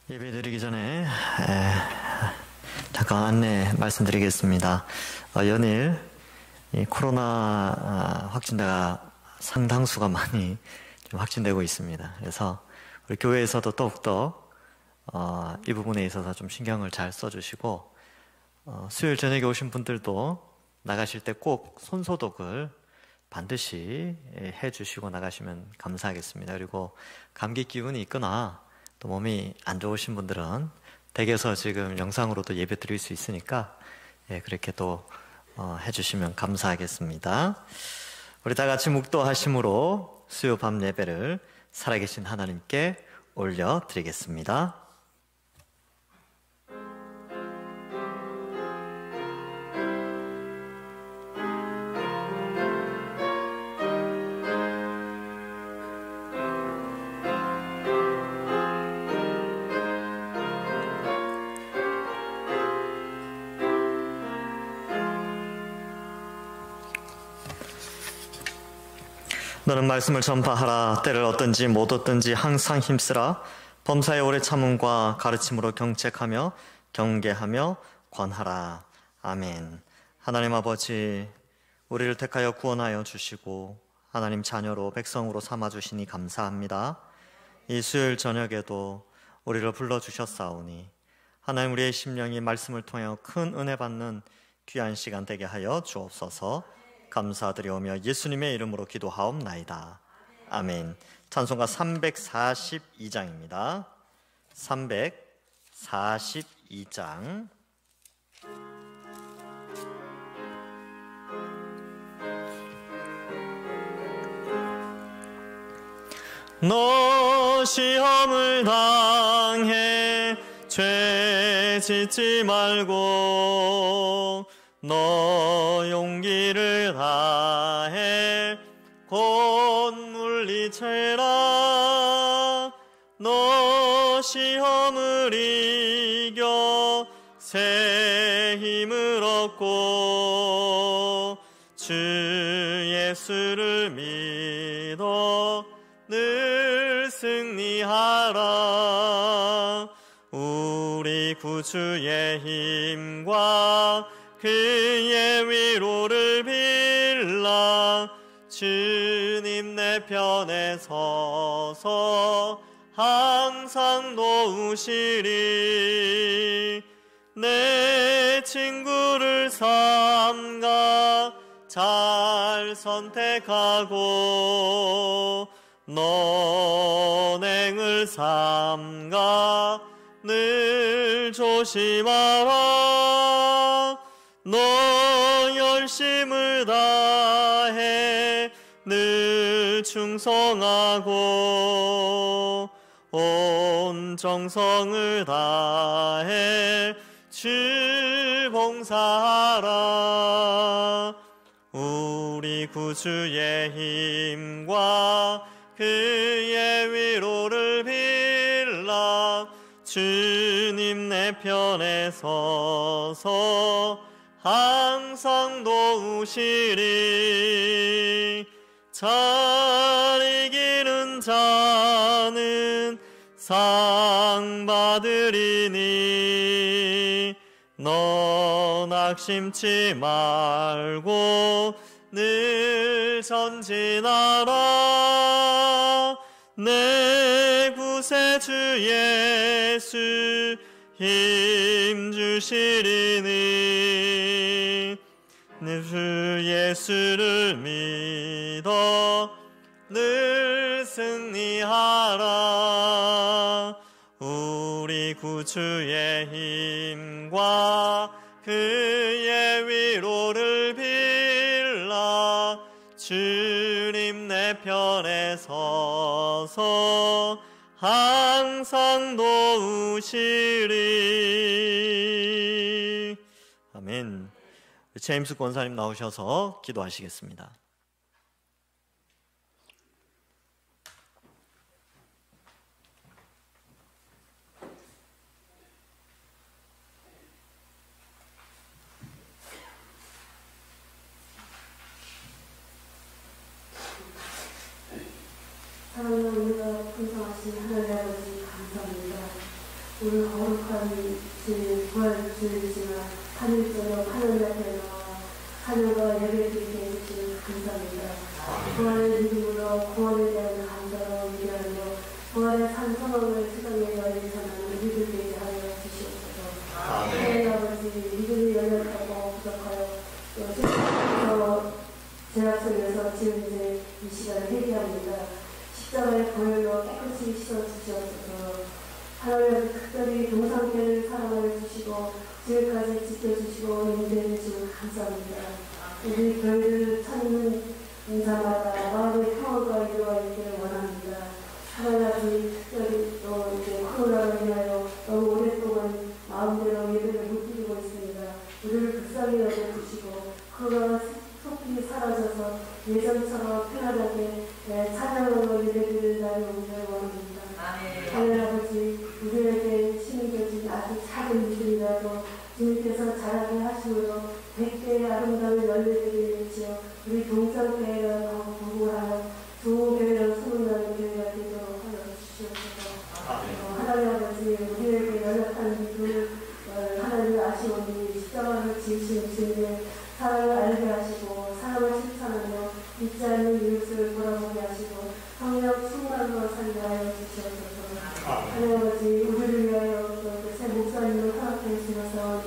예배 드리기 전에 잠깐 안내 말씀드리겠습니다. 연일 이 코로나 확진자가 상당수가 많이 좀 확진되고 있습니다. 그래서 우리 교회에서도 더욱더 이 부분에 있어서 좀 신경을 잘 써주시고, 수요일 저녁에 오신 분들도 나가실 때 꼭 손소독을 반드시 해주시고 나가시면 감사하겠습니다. 그리고 감기 기운이 있거나 또 몸이 안 좋으신 분들은 댁에서 지금 영상으로도 예배 드릴 수 있으니까 그렇게 또 해주시면 감사하겠습니다. 우리 다 같이 묵도하심으로 수요 밤 예배를 살아계신 하나님께 올려드리겠습니다. 너는 말씀을 전파하라. 때를 얻든지 못 얻든지 항상 힘쓰라. 범사에 오래 참음과 가르침으로 경책하며 경계하며 권하라. 아멘. 하나님 아버지, 우리를 택하여 구원하여 주시고 하나님 자녀로 백성으로 삼아주시니 감사합니다. 이 수요일 저녁에도 우리를 불러주셨사오니 하나님, 우리의 심령이 말씀을 통하여 큰 은혜 받는 귀한 시간 되게 하여 주옵소서. 감사드리오며 예수님의 이름으로 기도하옵나이다. 아멘. 찬송가 342장입니다. 342장. 너 시험을 당해 죄 짓지 말고 너 용기를 다해 곧 물리쳐라. 너 시험을 이겨 새 힘을 얻고 주 예수를 믿어 늘 승리하라. 우리 구주의 힘과 그의 위로를 빌라. 주님 내 편에 서서 항상 도우시리. 내 친구를 삼가 잘 선택하고 너행을 삼가 늘 조심하라. 너 열심을 다해 늘 충성하고 온 정성을 다해 주 봉사하라. 우리 구주의 힘과 그의 위로를 빌라. 주님 내 편에 서서 항상 도우시리. 잘 이기는 자는 상 받으리니 너 낙심치 말고 늘 전진하라. 내 구세주 예수 힘 주시리니 주 예수를 믿어 늘 승리하라. 우리 구주의 힘과 그의 위로를 빌라. 주님 내 편에 서서 항상 도우시리. 아멘. 제임스 권사님 나오셔서 기도하시겠습니다. 사랑하는 우리가 풍성하신 하나님 아버지 감사합니다. 오늘 거룩한 부활주일이지만 하늘 저녁 하늘 앞에 나와 하늘과 예배드리게 해주시는 감사합니다. 부활의 믿음으로 구원에 대한 감사로 위하여 부활의 산 소망을 세상에 열리 전하는 우리들에게 하여 주시옵소서. 하나님 아버지, 믿음이 열렸다고 부족하여 또 세상에서 제약 속에서 지금 이제 이 시간을 회개합니다. 십자가의 보혈로 깨끗이 씻어주시옵소서. 하나님 특별히 동상계를 사랑해 주시고 지금까지 지켜주시고 인도해 주시고 감사합니다. 우리 교회를 찾는 인사마다 마음의 평화가 이루어지기를 원합니다. 하나님 특별히 또 이제 코로나로 인하여 너무 오랫동안 마음대로 예배를 못 드리고 있습니다. 우리를 불쌍히 여겨주시고 코로나가 속히 사라져서 예전처럼 편안하게 찬양으로 예배드리는 날이 오기를 원합니다. 하나님 아버지, 우리에게 심겨진 아주 작은 믿음이라도 주님께서 자라게 하심으로 100개의 아름다운 열매들이 맺혀 우리 동성교회라고 부부하여 좋은 교회로 소문나는 교회가 되도록 하여 주시옵소서. 하나님 아버지, 우리에게 연약한 믿음을 하나님 아시오니 십자가를 지으신 주님의 사랑을 알게 하시고 사랑을 실천하며 잊지 않는 이웃을 돌아보게 하시고 성령 충만으로 살게 하여 주시옵소서. 하나님 아버지, 우리를 위하여 새 목사님을 허락해 주셔서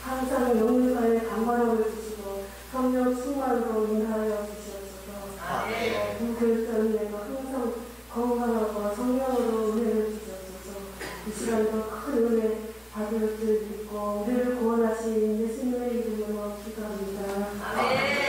항상 영육간에 강건함을 주시고 성령 충만으로 인하여 주시옵소서. 불결점에도 항상 건강하고 성령으로 은혜를 주시옵소서. 이 시간도 큰 은혜 받을 줄 믿고 우리를 구원하신 예수님의 이름으로 기도합니다. 아멘.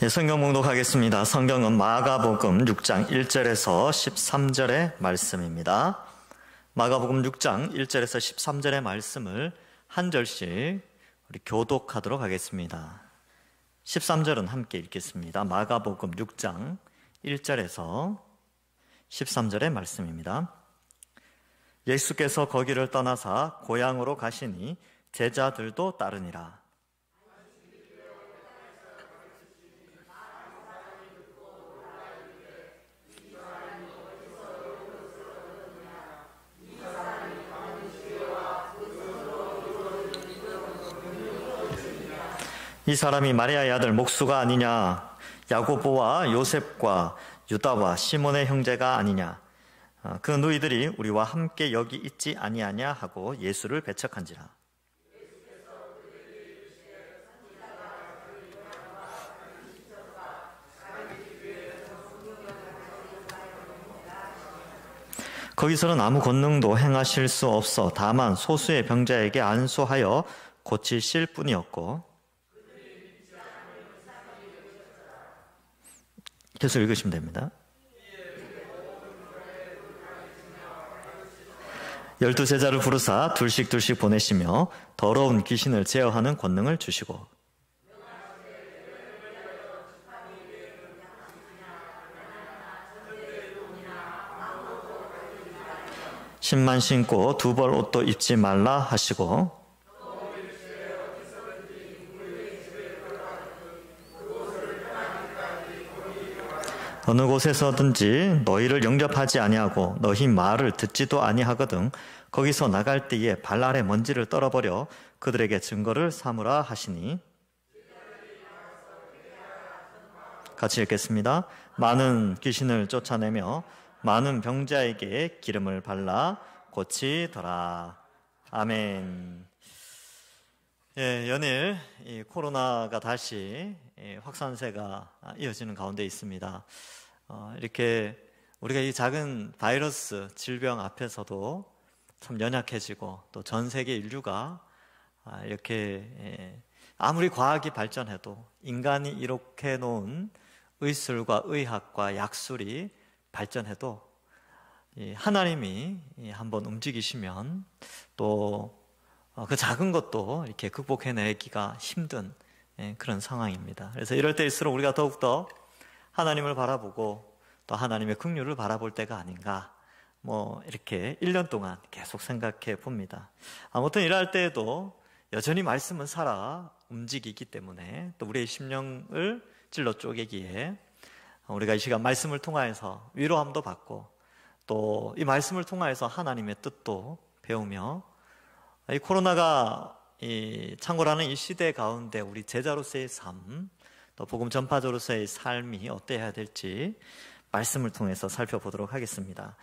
성경 봉독하겠습니다. 성경은 마가복음 6장 1절에서 13절의 말씀입니다. 마가복음 6장 1절에서 13절의 말씀을 한 절씩 우리 교독하도록 하겠습니다. 13절은 함께 읽겠습니다. 마가복음 6장 1절에서 13절의 말씀입니다. 예수께서 거기를 떠나사 고향으로 가시니 제자들도 따르니라. 이 사람이 마리아의 아들 목수가 아니냐? 야고보와 요셉과 유다와 시몬의 형제가 아니냐? 그 너희들이 우리와 함께 여기 있지 아니하냐 하고 예수를 배척한지라. 거기서는 아무 권능도 행하실 수 없어 다만 소수의 병자에게 안수하여 고치실 뿐이었고, 계속 읽으시면 됩니다. 12제자를 부르사 둘씩 보내시며 더러운 귀신을 제어하는 권능을 주시고, 신만 신고 두 벌 옷도 입지 말라 하시고, 어느 곳에서든지 너희를 영접하지 아니하고 너희 말을 듣지도 아니하거든 거기서 나갈 때에 발 아래 먼지를 떨어버려 그들에게 증거를 삼으라 하시니, 같이 읽겠습니다. 많은 귀신을 쫓아내며 많은 병자에게 기름을 발라 고치더라. 아멘. 연일 이 코로나가 다시 확산세가 이어지는 가운데 있습니다. 이렇게 우리가 이 작은 바이러스 질병 앞에서도 참 연약해지고 또 전 세계 인류가 이렇게 아무리 과학이 발전해도 인간이 이렇게 놓은 의술과 의학과 약술이 발전해도 하나님이 한번 움직이시면 또 그 작은 것도 이렇게 극복해내기가 힘든 그런 상황입니다. 그래서 이럴 때일수록 우리가 더욱더 하나님을 바라보고 또 하나님의 긍휼을 바라볼 때가 아닌가, 이렇게 1년 동안 계속 생각해 봅니다. 아무튼 일할 때에도 여전히 말씀은 살아 움직이기 때문에 또 우리의 심령을 찔러 쪼개기에 우리가 이 시간 말씀을 통하여서 위로함도 받고 또 이 말씀을 통하여서 하나님의 뜻도 배우며 이 코로나가 창궐하는 이 시대 가운데 우리 제자로서의 삶, 또 복음 전파자로서의 삶이 어때야 될지 말씀을 통해서 살펴보도록 하겠습니다.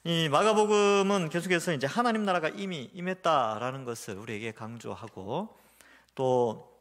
이 마가복음은 계속해서 이제 하나님 나라가 이미 임했다라는 것을 우리에게 강조하고 또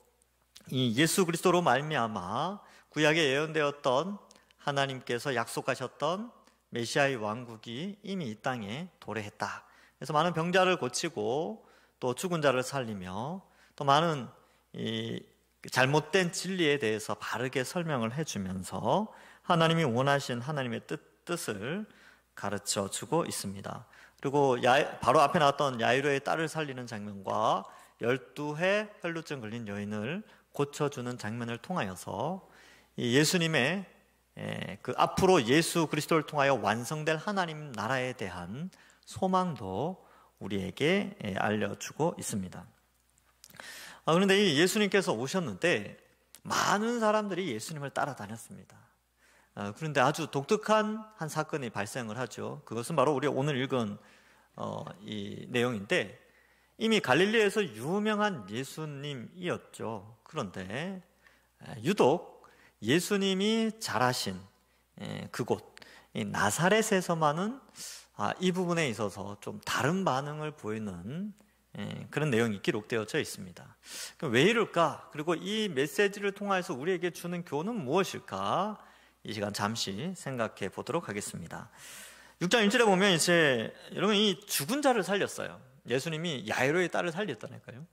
이 예수 그리스도로 말미암아 구약에 예언되었던 하나님께서 약속하셨던 메시아의 왕국이 이미 이 땅에 도래했다. 그래서 많은 병자를 고치고 또 죽은 자를 살리며 또 많은 이 잘못된 진리에 대해서 바르게 설명을 해주면서 하나님이 원하신 하나님의 뜻을 가르쳐 주고 있습니다. 그리고 바로 앞에 나왔던 야이로의 딸을 살리는 장면과 12해 혈루증 걸린 여인을 고쳐주는 장면을 통하여서 예수님의 그 앞으로 예수 그리스도를 통하여 완성될 하나님 나라에 대한 소망도 우리에게 알려주고 있습니다. 그런데 이 예수님께서 오셨는데 많은 사람들이 예수님을 따라다녔습니다. 그런데 아주 독특한 한 사건이 발생을 하죠. 그것은 바로 우리가 오늘 읽은 이 내용인데 이미 갈릴리에서 유명한 예수님이었죠. 그런데 유독 예수님이 자라신 그곳 나사렛에서만은 이 부분에 있어서 좀 다른 반응을 보이는 그런 내용이 기록되어져 있습니다. 왜 이럴까? 그리고 이 메시지를 통해서 우리에게 주는 교훈은 무엇일까? 이 시간 잠시 생각해 보도록 하겠습니다. 6장 1절에 보면 이제 여러분 이 죽은 자를 살렸어요. 예수님이 야이로의 딸을 살렸다니까요.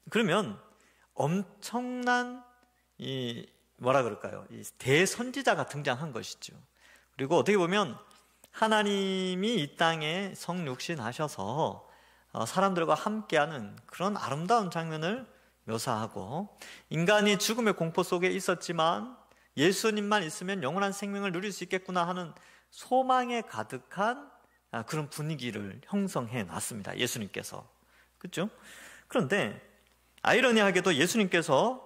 그러면 엄청난 이 대선지자가 등장한 것이죠. 그리고 어떻게 보면 하나님이 이 땅에 성육신하셔서 사람들과 함께하는 그런 아름다운 장면을 묘사하고 인간이 죽음의 공포 속에 있었지만 예수님만 있으면 영원한 생명을 누릴 수 있겠구나 하는 소망에 가득한 그런 분위기를 형성해 놨습니다. 예수님께서. 그렇죠? 그런데 아이러니하게도 예수님께서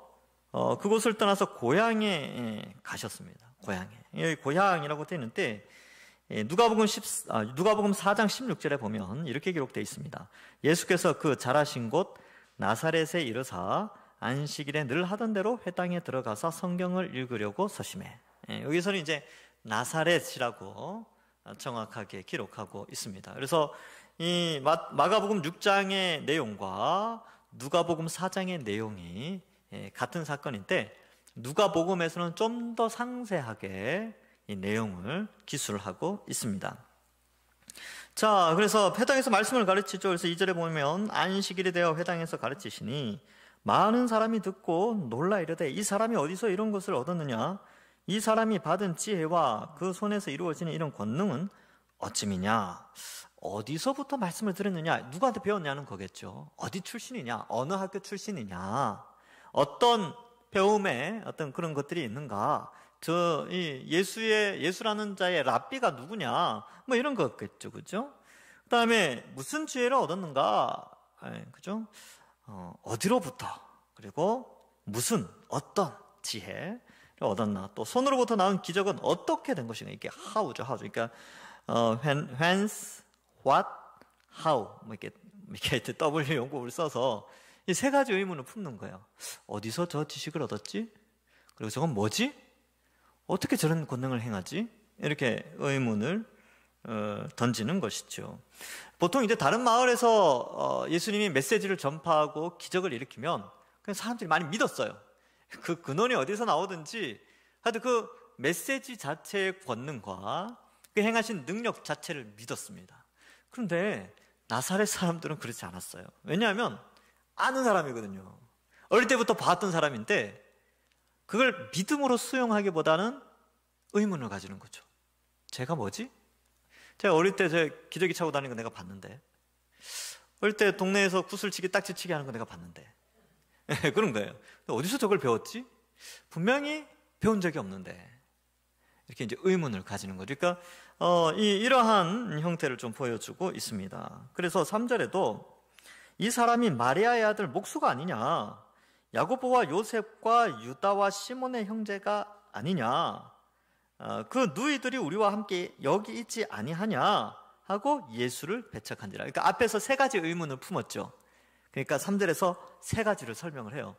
그곳을 떠나서 고향에 가셨습니다. 고향에. 여기 고향이라고 되어 있는데 누가복음 4장 16절에 보면 이렇게 기록되어 있습니다. 예수께서 그 자라신 곳 나사렛에 이르사 안식일에 늘 하던 대로 회당에 들어가서 성경을 읽으려고 서심해. 여기서는 이제 나사렛이라고 정확하게 기록하고 있습니다. 그래서 이 마가복음 6장의 내용과 누가복음 4장의 내용이 같은 사건인데 누가복음에서는 좀 더 상세하게 이 내용을 기술하고 있습니다. 자, 그래서 회당에서 말씀을 가르치죠. 그래서 2절에 보면 안식일이 되어 회당에서 가르치시니 많은 사람이 듣고 놀라 이르되 이 사람이 어디서 이런 것을 얻었느냐? 이 사람이 받은 지혜와 그 손에서 이루어지는 이런 권능은 어찌미냐? 어디서부터 말씀을 들었느냐? 누구한테 배웠냐는 거겠죠. 어디 출신이냐? 어느 학교 출신이냐? 어떤 배움에 어떤 그런 것들이 있는가? 예수라는 자의 랍비가 누구냐? 이런 거겠죠. 그죠? 그 다음에 무슨 지혜를 얻었는가? 그죠? 어디로부터? 그리고 어떤 지혜를 얻었나? 또 손으로부터 나온 기적은 어떻게 된 것인가? 이게 how죠. 그러니까 whence, what, how 이렇게 W 용법을 써서 이 세 가지 의문을 품는 거예요. 어디서 저 지식을 얻었지? 그리고 저건 뭐지? 어떻게 저런 권능을 행하지? 이렇게 의문을 던지는 것이죠. 보통 이제 다른 마을에서 예수님이 메시지를 전파하고 기적을 일으키면 그냥 사람들이 많이 믿었어요. 그 근원이 어디서 나오든지 하여튼 그 메시지 자체의 권능과 그 행하신 능력 자체를 믿었습니다. 그런데 나사렛 사람들은 그렇지 않았어요. 왜냐하면 아는 사람이거든요. 어릴 때부터 봤던 사람인데 그걸 믿음으로 수용하기보다는 의문을 가지는 거죠. 제가 뭐지? 제가 어릴 때 기저귀 차고 다니는 거 내가 봤는데, 어릴 때 동네에서 구슬치기 딱지치기 하는 거 내가 봤는데, 그런 거예요. 어디서 저걸 배웠지? 분명히 배운 적이 없는데. 이렇게 이제 의문을 가지는 거죠. 그러니까, 이러한 형태를 좀 보여주고 있습니다. 그래서 3절에도 이 사람이 마리아의 아들 목수가 아니냐? 야고보와 요셉과 유다와 시몬의 형제가 아니냐? 그 누이들이 우리와 함께 여기 있지 아니하냐? 하고 예수를 배척한지라. 그러니까 앞에서 세 가지 의문을 품었죠. 그러니까 3절에서 세 가지를 설명을 해요.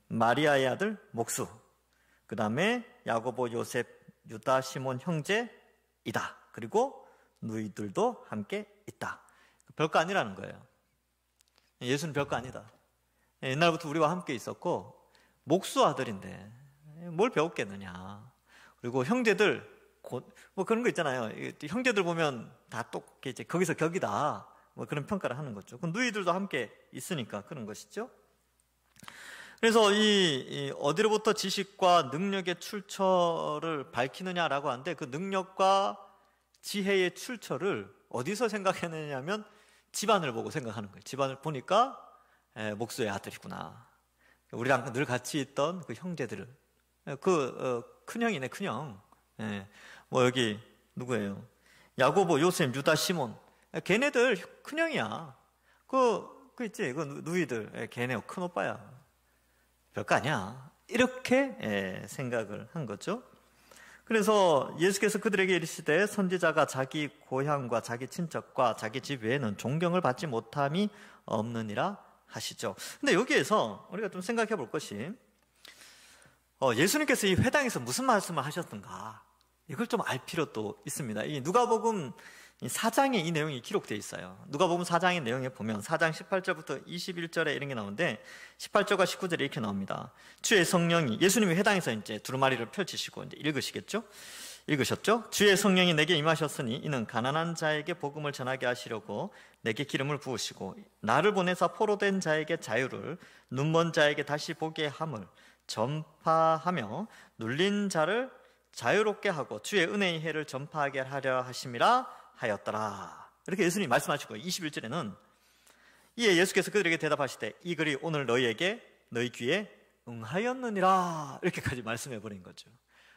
마리아의 아들 목수, 그 다음에 야고보, 요셉, 유다, 시몬 형제이다. 그리고 누이들도 함께 있다. 별거 아니라는 거예요. 예수는 별거 아니다. 옛날부터 우리와 함께 있었고 목수 아들인데 뭘 배웠겠느냐. 그리고 형제들 뭐 그런 거 있잖아요. 형제들 보면 다 똑 이제 거기서 격이다. 뭐 그런 평가를 하는 거죠. 그 누이들도 함께 있으니까 그런 것이죠. 그래서 이 어디로부터 지식과 능력의 출처를 밝히느냐라고 하는데 그 능력과 지혜의 출처를 어디서 생각해내냐면 집안을 보고 생각하는 거예요. 집안을 보니까 목수의 아들이구나. 우리랑 늘 같이 있던 그 형제들을 큰형이네, 큰형. 뭐 여기 누구예요? 야고보, 요셉, 유다, 시몬. 걔네들 큰형이야. 그 있지, 그 누이들. 걔네 큰 오빠야. 별거 아니야. 이렇게 생각을 한 거죠. 그래서 예수께서 그들에게 이르시되 선지자가 자기 고향과 자기 친척과 자기 집 외에는 존경을 받지 못함이 없느니라 하시죠. 근데 여기에서 우리가 좀 생각해 볼 것이 예수님께서 이 회당에서 무슨 말씀을 하셨던가 이걸 좀 알 필요도 있습니다. 이 누가복음 4장에 이 내용이 기록되어 있어요. 누가복음 4장의 내용에 보면 4장 18절부터 21절에 이런 게 나오는데 18절과 19절에 이렇게 나옵니다. 주의 성령이 예수님이 회당에서 이제 두루마리를 펼치시고 이제 읽으셨죠? 주의 성령이 내게 임하셨으니 이는 가난한 자에게 복음을 전하게 하시려고 내게 기름을 부으시고 나를 보내사 포로된 자에게 자유를 눈먼 자에게 다시 보게 함을 전파하며 눌린 자를 자유롭게 하고 주의 은혜의 해를 전파하게 하려 하심이라 하였더라. 이렇게 예수님이 말씀하시고 21절에는 이에 예수께서 그들에게 대답하시되 이 글이 오늘 너희 귀에 응하였느니라. 이렇게까지 말씀해 버린 거죠.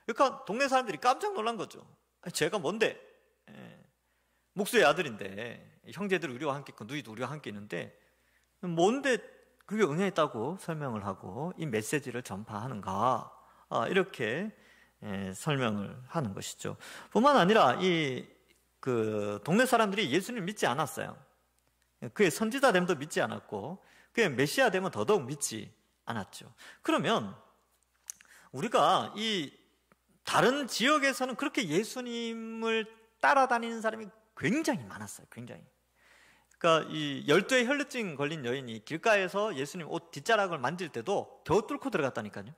그러니까 동네 사람들이 깜짝 놀란 거죠. 제가 뭔데? 목수의 아들인데 형제들 우리와 함께 있고 누이도 우리와 함께 있는데 뭔데 그게 응했다고 설명을 하고 이 메시지를 전파하는가? 이렇게 설명을 하는 것이죠. 뿐만 아니라 그 동네 사람들이 예수님을 믿지 않았어요. 그의 선지자됨도 믿지 않았고 그의 메시아됨은 더더욱 믿지 않았죠. 그러면 우리가 이 다른 지역에서는 그렇게 예수님을 따라다니는 사람이 굉장히 많았어요. 굉장히. 그러니까 이 12의 혈루증 걸린 여인이 길가에서 예수님 옷 뒷자락을 만질 때도 겨우 뚫고 들어갔다니까요.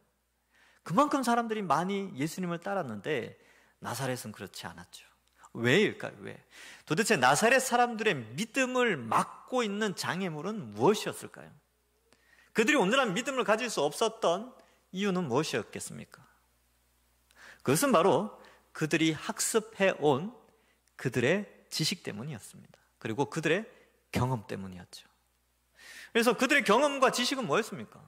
그만큼 사람들이 많이 예수님을 따랐는데 나사렛은 그렇지 않았죠. 왜일까요? 왜? 도대체 나사렛 사람들의 믿음을 막고 있는 장애물은 무엇이었을까요? 그들이 온전한 믿음을 가질 수 없었던 이유는 무엇이었겠습니까? 그것은 바로 그들이 학습해온 그들의 지식 때문이었습니다. 그리고 그들의 경험 때문이었죠. 그래서 그들의 경험과 지식은 뭐였습니까?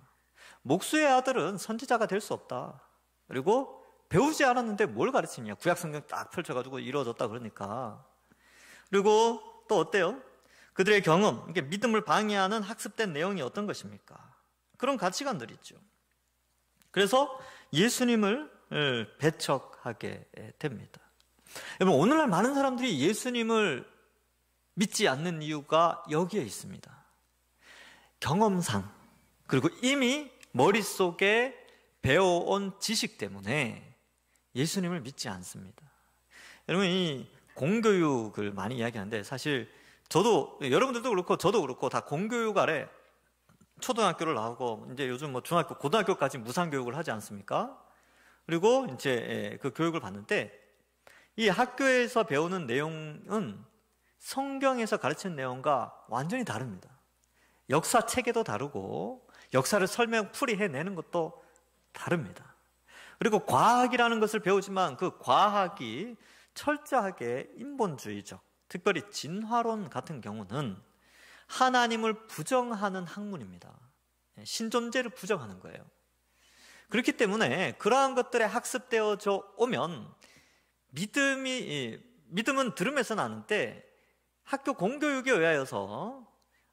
목수의 아들은 선지자가 될 수 없다. 그리고 배우지 않았는데 뭘 가르치냐. 구약성경 딱 펼쳐가지고 이루어졌다 그러니까. 그리고 또 어때요? 그들의 경험, 이게 믿음을 방해하는 학습된 내용이 어떤 것입니까? 그런 가치관들이 있죠. 그래서 예수님을 배척하게 됩니다. 여러분, 오늘날 많은 사람들이 예수님을 믿지 않는 이유가 여기에 있습니다. 경험상, 그리고 이미 머릿속에 배워온 지식 때문에 예수님을 믿지 않습니다. 여러분, 이 공교육을 많이 이야기하는데 사실 저도, 여러분들도 그렇고 저도 그렇고 다 공교육 아래 초등학교를 나오고 이제 요즘 뭐 중학교, 고등학교까지 무상교육을 하지 않습니까? 그리고 이제 그 교육을 받는데 이 학교에서 배우는 내용은 성경에서 가르치는 내용과 완전히 다릅니다. 역사 체계도 다르고 역사를 풀이해내는 것도 다릅니다. 그리고 과학이라는 것을 배우지만 그 과학이 철저하게 인본주의적, 특별히 진화론 같은 경우는 하나님을 부정하는 학문입니다. 신존재를 부정하는 거예요. 그렇기 때문에 그러한 것들에 학습되어져 오면 믿음은 들음에서 나는데 학교 공교육에 의하여서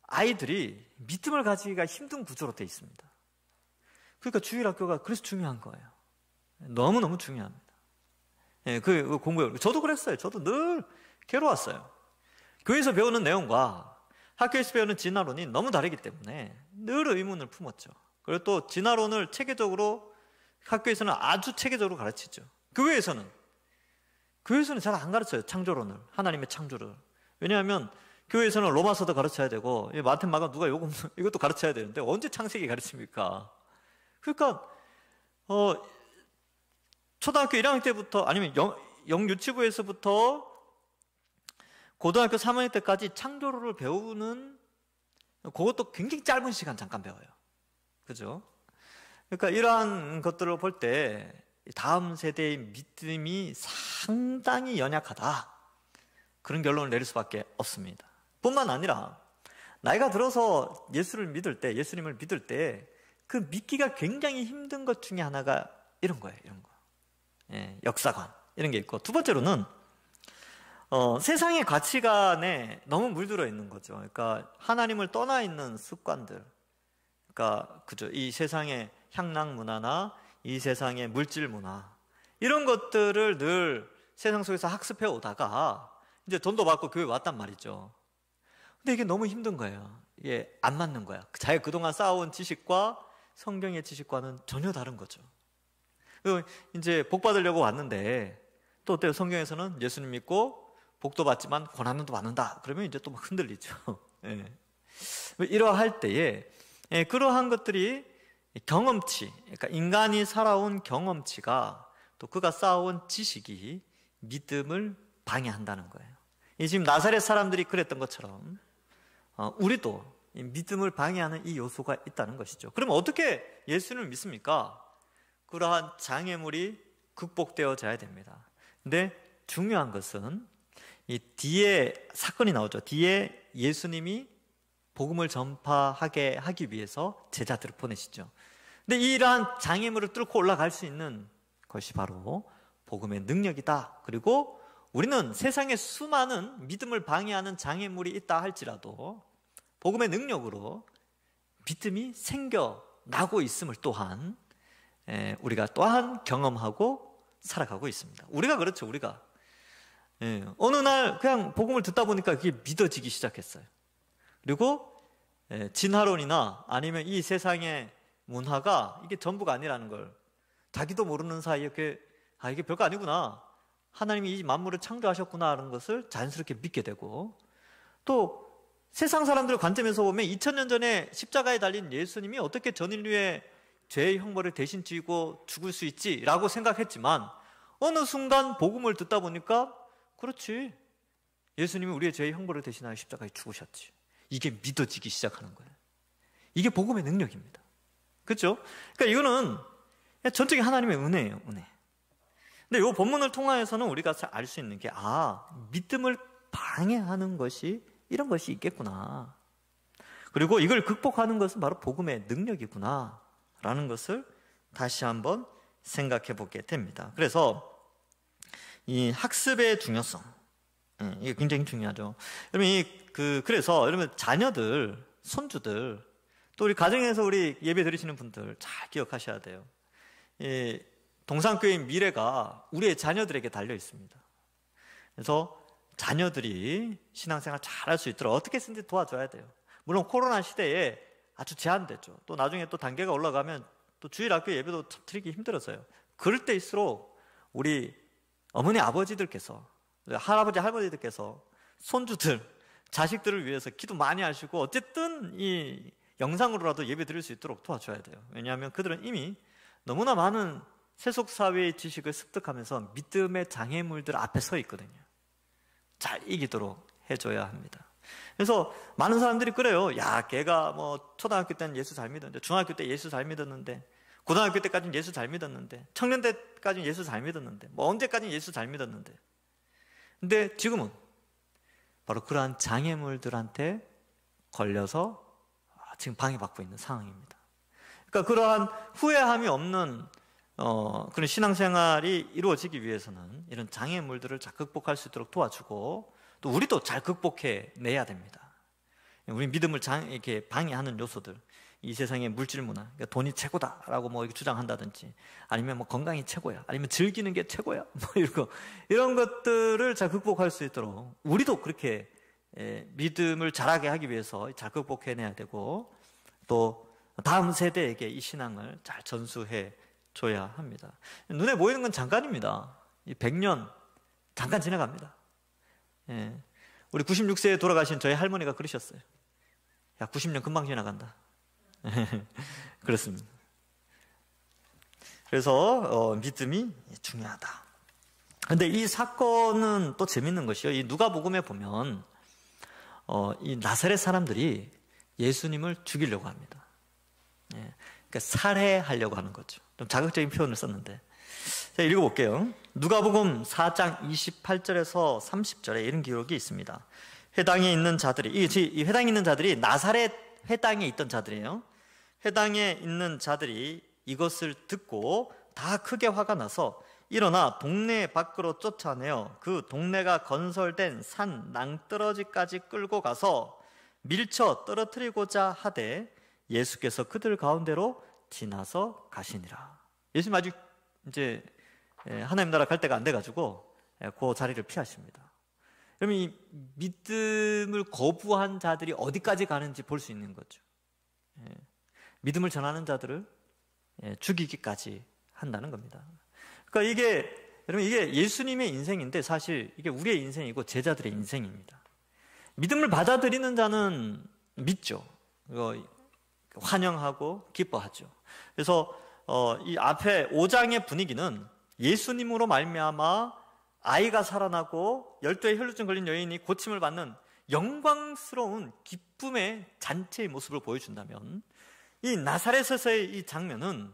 아이들이 믿음을 가지기가 힘든 구조로 되어 있습니다. 그러니까 주일학교가 그래서 중요한 거예요. 너무너무 중요합니다. 그 공교육. 저도 그랬어요. 저도 늘 괴로웠어요. 교회에서 배우는 내용과 학교에서 배우는 진화론이 너무 다르기 때문에 늘 의문을 품었죠. 그리고 또 진화론을 체계적으로 학교에서는 아주 체계적으로 가르치죠. 교회에서는 잘 안 가르쳐요. 창조론을, 하나님의 창조를. 왜냐하면 교회에서는 로마서도 가르쳐야 되고 마태, 마가, 누가 이것도 가르쳐야 되는데 언제 창세기 가르칩니까? 그러니까 초등학교 1학년 때부터 아니면 영유치부에서부터 고등학교 3학년 때까지 창조론을 배우는 그것도 굉장히 짧은 시간 잠깐 배워요. 그죠? 그러니까 이러한 것들을 볼 때 다음 세대의 믿음이 상당히 연약하다. 그런 결론을 내릴 수밖에 없습니다. 뿐만 아니라 나이가 들어서 예수님을 믿을 때 그 믿기가 굉장히 힘든 것 중에 하나가 이런 거예요. 이런 거. 역사관 이런 게 있고, 두 번째로는 세상의 가치관에 너무 물들어 있는 거죠. 그러니까 하나님을 떠나 있는 습관들. 그러니까 그죠. 이 세상의 향락 문화나 이 세상의 물질 문화 이런 것들을 늘 세상 속에서 학습해 오다가 이제 돈도 받고 교회 왔단 말이죠. 근데 이게 너무 힘든 거예요. 이게 안 맞는 거야. 자기가 그동안 쌓아온 지식과 성경의 지식과는 전혀 다른 거죠. 이제 복 받으려고 왔는데 또 어때요? 성경에서는 예수님 믿고 복도 받지만 고난도 받는다. 그러면 이제 또 막 흔들리죠. 이러할 때에 그러한 것들이 경험치, 그러니까 인간이 살아온 경험치가 또 그가 쌓아온 지식이 믿음을 방해한다는 거예요. 지금 나사렛 사람들이 그랬던 것처럼 우리도 믿음을 방해하는 이 요소가 있다는 것이죠. 그러면 어떻게 예수님을 믿습니까? 그러한 장애물이 극복되어져야 됩니다. 근데 중요한 것은 이 뒤에 사건이 나오죠. 뒤에 예수님이 복음을 전파하게 하기 위해서 제자들을 보내시죠. 근데 이러한 장애물을 뚫고 올라갈 수 있는 것이 바로 복음의 능력이다. 그리고 우리는 세상에 수많은 믿음을 방해하는 장애물이 있다 할지라도 복음의 능력으로 믿음이 생겨나고 있음을 또한 우리가 또한 경험하고 살아가고 있습니다. 우리가 그렇죠. 우리가 어느 날 그냥 복음을 듣다 보니까 그게 믿어지기 시작했어요. 그리고 진화론이나 아니면 이 세상의 문화가 이게 전부가 아니라는 걸 자기도 모르는 사이에 이게 별거 아니구나. 하나님이 이 만물을 창조하셨구나 하는 것을 자연스럽게 믿게 되고, 또 세상 사람들의 관점에서 보면 2000년 전에 십자가에 달린 예수님이 어떻게 전 인류의 죄의 형벌을 대신 지고 죽을 수 있지라고 생각했지만 어느 순간 복음을 듣다 보니까 그렇지, 예수님이 우리의 죄의 형벌을 대신하여 십자가에 죽으셨지. 이게 믿어지기 시작하는 거예요. 이게 복음의 능력입니다. 그렇죠? 그러니까 이거는 전적인 하나님의 은혜예요. 은혜. 근데 이 본문을 통하여서는 우리가 알 수 있는 게 믿음을 방해하는 것이 이런 것이 있겠구나. 그리고 이걸 극복하는 것은 바로 복음의 능력이구나 라는 것을 다시 한번 생각해 보게 됩니다. 그래서 이 학습의 중요성, 이게 굉장히 중요하죠. 여러분, 그래서 여러분 자녀들, 손주들, 또 우리 가정에서 우리 예배 드리시는 분들 잘 기억하셔야 돼요. 이 동산교회의 미래가 우리의 자녀들에게 달려 있습니다. 그래서 자녀들이 신앙생활 잘할 수 있도록 어떻게 쓰든지 도와줘야 돼요. 물론 코로나 시대에 아주 제한됐죠. 또 나중에 또 단계가 올라가면 또 주일학교 예배도 참 드리기 힘들어서요. 그럴 때일수록 우리 어머니 아버지들께서, 할아버지 할머니들께서 손주들, 자식들을 위해서 기도 많이 하시고 어쨌든 이 영상으로라도 예배 드릴 수 있도록 도와줘야 돼요. 왜냐하면 그들은 이미 너무나 많은 세속사회의 지식을 습득하면서 믿음의 장애물들 앞에 서 있거든요. 잘 이기도록 해줘야 합니다. 그래서 많은 사람들이 그래요. 야, 걔가 뭐 초등학교 때는 예수 잘 믿었는데, 중학교 때 예수 잘 믿었는데, 고등학교 때까지는 예수 잘 믿었는데, 청년 때까지는 예수 잘 믿었는데, 뭐 언제까지는 예수 잘 믿었는데. 근데 지금은 바로 그러한 장애물들한테 걸려서 지금 방해받고 있는 상황입니다. 그러니까 그러한 후회함이 없는 그런 신앙생활이 이루어지기 위해서는 이런 장애물들을 잘 극복할 수 있도록 도와주고, 또 우리도 잘 극복해 내야 됩니다. 우리 믿음을 이렇게 방해하는 요소들, 이 세상의 물질 문화, 그러니까 돈이 최고다라고 뭐 주장한다든지, 아니면 뭐 건강이 최고야, 아니면 즐기는 게 최고야, 뭐 이런 것들을 잘 극복할 수 있도록 우리도 그렇게 믿음을 잘하게 하기 위해서 잘 극복해내야 되고, 또 다음 세대에게 이 신앙을 잘 전수해 줘야 합니다. 눈에 보이는 건 잠깐입니다. 이 100년 잠깐 지나갑니다. 예. 우리 96세에 돌아가신 저희 할머니가 그러셨어요. 야, 90년 금방 지나간다. 그렇습니다. 그래서 믿음이 중요하다. 근데 이 사건은 또 재밌는 것이요, 이 누가복음에 보면 이 나사렛 사람들이 예수님을 죽이려고 합니다. 예. 그러니까 살해하려고 하는 거죠. 좀 자극적인 표현을 썼는데, 자, 읽어볼게요. 누가복음 4장 28절에서 30절에 이런 기록이 있습니다. 회당에 있는 자들이, 이 회당에 있는 자들이 나사렛 회당에 있던 자들이에요. 회당에 있는 자들이 이것을 듣고 다 크게 화가 나서 일어나 동네 밖으로 쫓아내어 그 동네가 건설된 산 낭떠러지까지 끌고 가서 밀쳐 떨어뜨리고자 하되 예수께서 그들 가운데로 지나서 가시니라. 예수님 아직 이제 하나님 나라 갈 때가 안 돼가지고 그 자리를 피하십니다. 그러면 이 믿음을 거부한 자들이 어디까지 가는지 볼 수 있는 거죠. 믿음을 전하는 자들을 죽이기까지 한다는 겁니다. 그러니까 여러분, 이게 예수님의 인생인데 사실 이게 우리의 인생이고 제자들의 인생입니다. 믿음을 받아들이는 자는 믿죠. 환영하고 기뻐하죠. 그래서 이 앞에 5장의 분위기는 예수님으로 말미암아 아이가 살아나고 열두에 혈루증 걸린 여인이 고침을 받는 영광스러운 기쁨의 잔치의 모습을 보여준다면, 이 나사렛에서의 이 장면은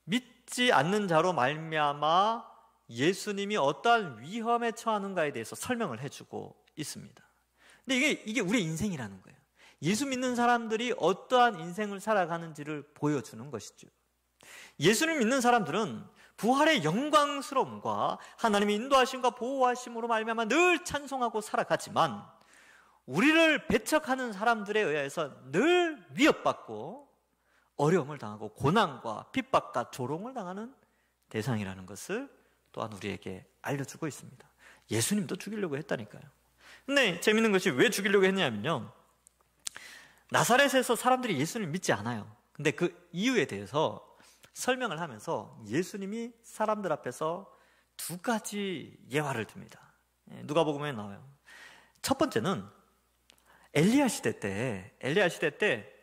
믿지 않는 자로 말미암아 예수님이 어떠한 위험에 처하는가에 대해서 설명을 해주고 있습니다. 근데 이게 우리의 인생이라는 거예요. 예수 믿는 사람들이 어떠한 인생을 살아가는지를 보여주는 것이죠. 예수를 믿는 사람들은 부활의 영광스러움과 하나님의 인도하심과 보호하심으로 말미암아 늘 찬송하고 살아가지만, 우리를 배척하는 사람들에 의해서 늘 위협받고 어려움을 당하고 고난과 핍박과 조롱을 당하는 대상이라는 것을 또한 우리에게 알려주고 있습니다. 예수님도 죽이려고 했다니까요. 근데 재밌는 것이 왜 죽이려고 했냐면요, 나사렛에서 사람들이 예수님을 믿지 않아요. 근데 그 이유에 대해서 설명을 하면서 예수님이 사람들 앞에서 두 가지 예화를 듭니다. 누가복음에 나와요. 첫 번째는 엘리야 시대 때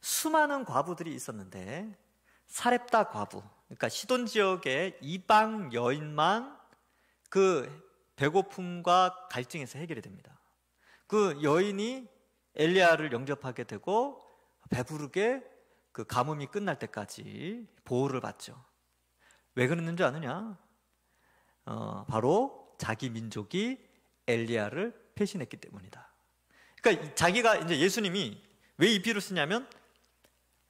수많은 과부들이 있었는데 사렙다 과부, 그러니까 시돈 지역의 이방 여인만 그 배고픔과 갈증에서 해결이 됩니다. 그 여인이 엘리야를 영접하게 되고 배부르게 그 가뭄이 끝날 때까지 보호를 받죠. 왜 그랬는 줄 아느냐? 바로 자기 민족이 엘리야를 배신했기 때문이다. 그러니까 자기가 이제 예수님이 왜 이 비유를 쓰냐면,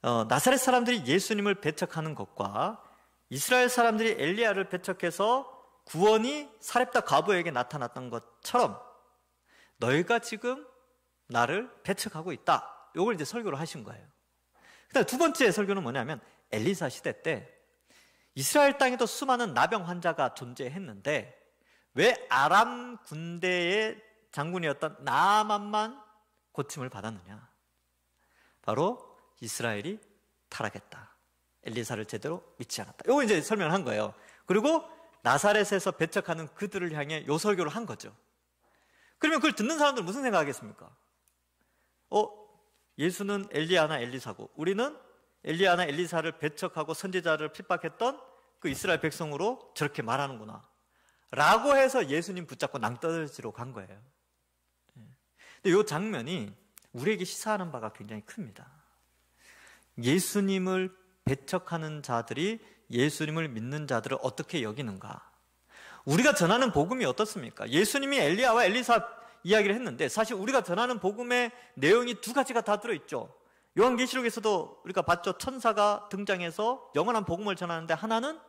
나사렛 사람들이 예수님을 배척하는 것과 이스라엘 사람들이 엘리야를 배척해서 구원이 사렙다 과부에게 나타났던 것처럼 너희가 지금 나를 배척하고 있다. 이걸 이제 설교를 하신 거예요. 그다음 두 번째 설교는 뭐냐면, 엘리사 시대 때 이스라엘 땅에도 수많은 나병 환자가 존재했는데 왜 아람 군대의 장군이었던 나아만만 고침을 받았느냐? 바로 이스라엘이 타락했다. 엘리사를 제대로 믿지 않았다. 이거 이제 설명을 한 거예요. 그리고 나사렛에서 배척하는 그들을 향해 요 설교를 한 거죠. 그러면 그걸 듣는 사람들은 무슨 생각하겠습니까? 예수는 엘리야나 엘리사고 우리는 엘리야나 엘리사를 배척하고 선지자를 핍박했던 그 이스라엘 백성으로 저렇게 말하는구나 라고 해서 예수님 붙잡고 낭떠러지로 간 거예요. 근데 이 장면이 우리에게 시사하는 바가 굉장히 큽니다. 예수님을 배척하는 자들이 예수님을 믿는 자들을 어떻게 여기는가? 우리가 전하는 복음이 어떻습니까? 예수님이 엘리야와 엘리사 이야기를 했는데 사실 우리가 전하는 복음의 내용이 두 가지가 다 들어있죠. 요한계시록에서도 우리가 봤죠. 천사가 등장해서 영원한 복음을 전하는데 하나는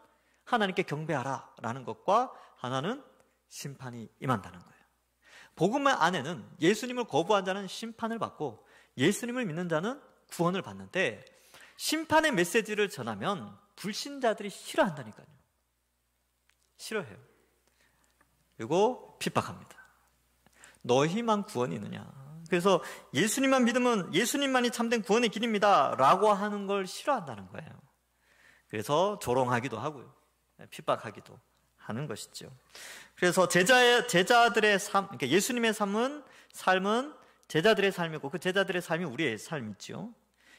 하나님께 경배하라 라는 것과 하나는 심판이 임한다는 거예요. 복음 안에는 예수님을 거부한 자는 심판을 받고 예수님을 믿는 자는 구원을 받는데, 심판의 메시지를 전하면 불신자들이 싫어한다니까요. 싫어해요. 그리고 핍박합니다. 너희만 구원이 있느냐. 그래서 예수님만 믿으면 예수님만이 참된 구원의 길입니다 라고 하는 걸 싫어한다는 거예요. 그래서 조롱하기도 하고요, 핍박하기도 하는 것이죠. 그래서 제자들의 삶, 그러니까 예수님의 삶은 제자들의 삶이고 그 제자들의 삶이 우리의 삶이죠.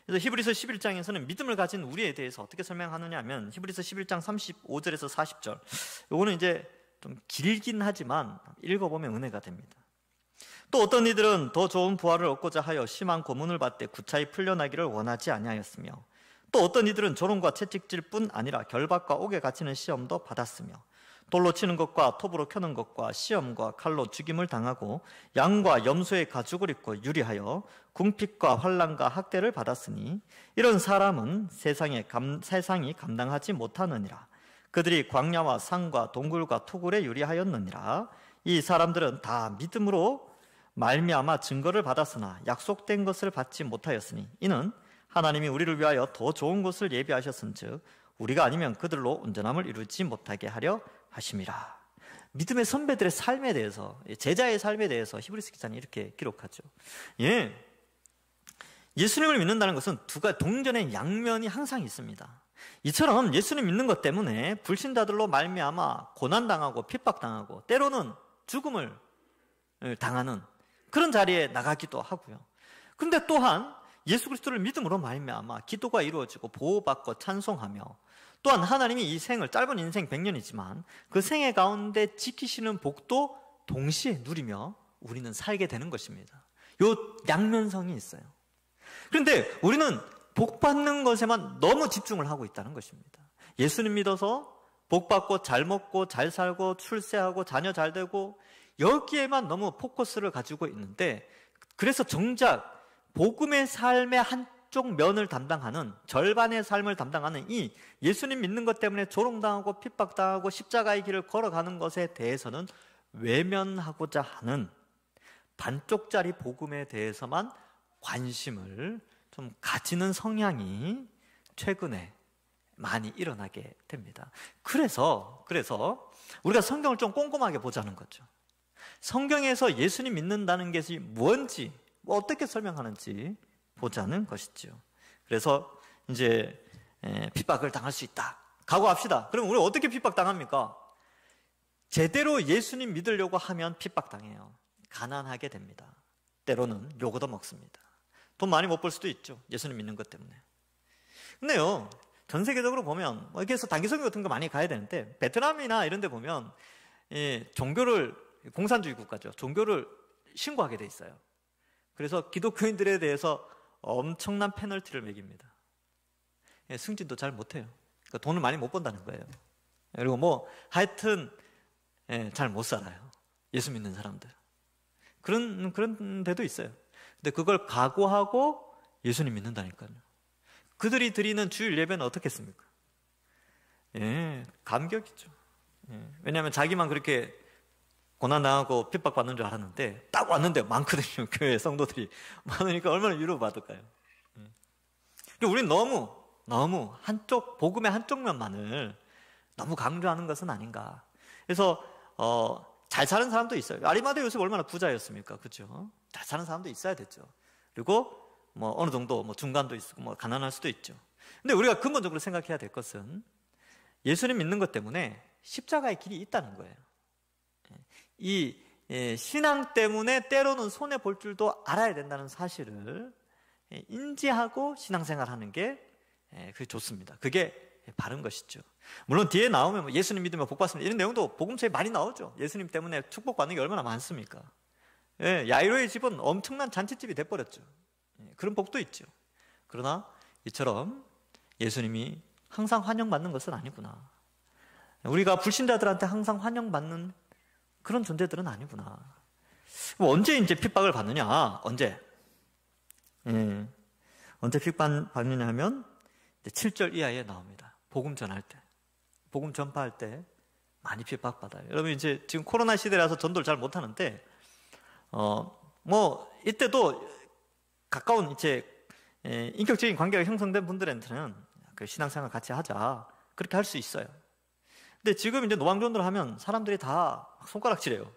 그래서 히브리서 11장에서는 믿음을 가진 우리에 대해서 어떻게 설명하느냐 하면, 히브리서 11장 35절에서 40절, 요거는 이제 좀 길긴 하지만 읽어보면 은혜가 됩니다. 또 어떤 이들은 더 좋은 부활을 얻고자 하여 심한 고문을 받되 구차히 풀려나기를 원하지 아니하였으며, 또 어떤 이들은 조롱과 채찍질 뿐 아니라 결박과 옥에 갇히는 시험도 받았으며, 돌로 치는 것과 톱으로 켜는 것과 시험과 칼로 죽임을 당하고 양과 염소의 가죽을 입고 유리하여 궁핍과 환난과 학대를 받았으니, 이런 사람은 세상이 감당하지 못하느니라. 그들이 광야와 산과 동굴과 토굴에 유리하였느니라. 이 사람들은 다 믿음으로 말미암아 증거를 받았으나 약속된 것을 받지 못하였으니, 이는 하나님이 우리를 위하여 더 좋은 것을 예비하셨은즉 우리가 아니면 그들로 온전함을 이루지 못하게 하려 하심이라. 믿음의 선배들의 삶에 대해서, 제자의 삶에 대해서 히브리서 기자는 이렇게 기록하죠. 예수님을 믿는다는 것은 동전의 양면이 항상 있습니다. 이처럼 예수님 믿는 것 때문에 불신자들로 말미암아 고난당하고 핍박당하고 때로는 죽음을 당하는 그런 자리에 나가기도 하고요. 그런데 또한 예수 그리스도를 믿음으로 말미암아 기도가 이루어지고 보호받고 찬송하며, 또한 하나님이 이 생을, 짧은 인생 100년이지만 그 생애 가운데 지키시는 복도 동시에 누리며 우리는 살게 되는 것입니다. 요 양면성이 있어요. 그런데 우리는 복 받는 것에만 너무 집중을 하고 있다는 것입니다. 예수님 믿어서 복 받고 잘 먹고 잘 살고 출세하고 자녀 잘 되고 여기에만 너무 포커스를 가지고 있는데, 그래서 정작 복음의 삶의 한쪽 면을 담당하는, 절반의 삶을 담당하는 이 예수님 믿는 것 때문에 조롱당하고 핍박당하고 십자가의 길을 걸어가는 것에 대해서는 외면하고자 하는 반쪽짜리 복음에 대해서만 관심을 좀 가지는 성향이 최근에 많이 일어나게 됩니다. 그래서 우리가 성경을 좀 꼼꼼하게 보자는 거죠. 성경에서 예수님 믿는다는 것이 뭔지, 어떻게 설명하는지 보자는 것이죠. 그래서 이제 핍박을 당할 수 있다 각오합시다. 그럼 우리 어떻게 핍박당합니까? 제대로 예수님 믿으려고 하면 핍박당해요. 가난하게 됩니다. 때로는 욕도 먹습니다. 돈 많이 못 벌 수도 있죠, 예수님 믿는 것 때문에. 근데요, 전 세계적으로 보면 이렇게 해서 단기 선교 같은 거 많이 가야 되는데, 베트남이나 이런 데 보면 종교를, 공산주의 국가죠, 종교를 신고하게 돼 있어요. 그래서 기독교인들에 대해서 엄청난 페널티를 매깁니다. 승진도 잘 못해요. 그러니까 돈을 많이 못 번다는 거예요. 그리고 하여튼 잘 못 살아요, 예수 믿는 사람들. 그런 데도 있어요. 근데 그걸 각오하고 예수님 믿는다니까요. 그들이 드리는 주일 예배는 어떻겠습니까? 감격이죠. 왜냐하면 자기만 그렇게 고난당하고 핍박받는 줄 알았는데 딱 왔는데 많거든요. 교회 성도들이 많으니까 얼마나 위로받을까요? 우리는 너무 한쪽, 복음의 한쪽 면만을 너무 강조하는 것은 아닌가. 그래서 잘 사는 사람도 있어요. 아리마대 요셉 얼마나 부자였습니까? 그렇죠? 잘 사는 사람도 있어야 됐죠. 그리고 어느 정도 중간도 있고 가난할 수도 있죠. 근데 우리가 근본적으로 생각해야 될 것은 예수님 믿는 것 때문에 십자가의 길이 있다는 거예요. 이 신앙 때문에 때로는 손해 볼 줄도 알아야 된다는 사실을 인지하고 신앙생활하는 게 그게 좋습니다. 그게 바른 것이죠. 물론 뒤에 나오면 예수님 믿으면 복 받습니다 이런 내용도 복음서에 많이 나오죠. 예수님 때문에 축복받는 게 얼마나 많습니까? 야이로의 집은 엄청난 잔치집이 돼버렸죠. 그런 복도 있죠. 그러나 이처럼 예수님이 항상 환영받는 것은 아니구나. 우리가 불신자들한테 항상 환영받는 그런 존재들은 아니구나. 언제 이제 핍박을 받느냐? 언제? 언제 핍박받느냐 하면 7절 이하에 나옵니다. 복음 전할 때, 복음 전파할 때 많이 핍박받아요. 여러분 이제 지금 코로나 시대라서 전도를 잘 못하는데 이때도 가까운 이제 인격적인 관계가 형성된 분들한테는 그 신앙생활 같이 하자 그렇게 할 수 있어요. 근데 지금 이제 노방전도를 하면 사람들이 다 손가락질해요.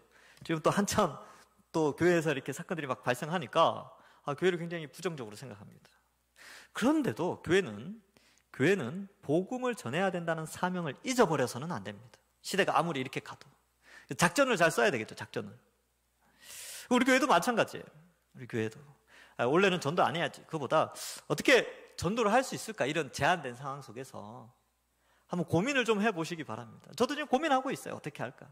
지금 또 한참 또 교회에서 이렇게 사건들이 막 발생하니까 교회를 굉장히 부정적으로 생각합니다. 그런데도 교회는 복음을 전해야 된다는 사명을 잊어버려서는 안 됩니다. 시대가 아무리 이렇게 가도. 작전을 잘 써야 되겠죠, 작전을. 우리 교회도 마찬가지예요. 우리 교회도. 원래는 전도 안 해야지. 그거보다 어떻게 전도를 할 수 있을까? 이런 제한된 상황 속에서 한번 고민을 좀 해보시기 바랍니다. 저도 지금 고민하고 있어요. 어떻게 할까?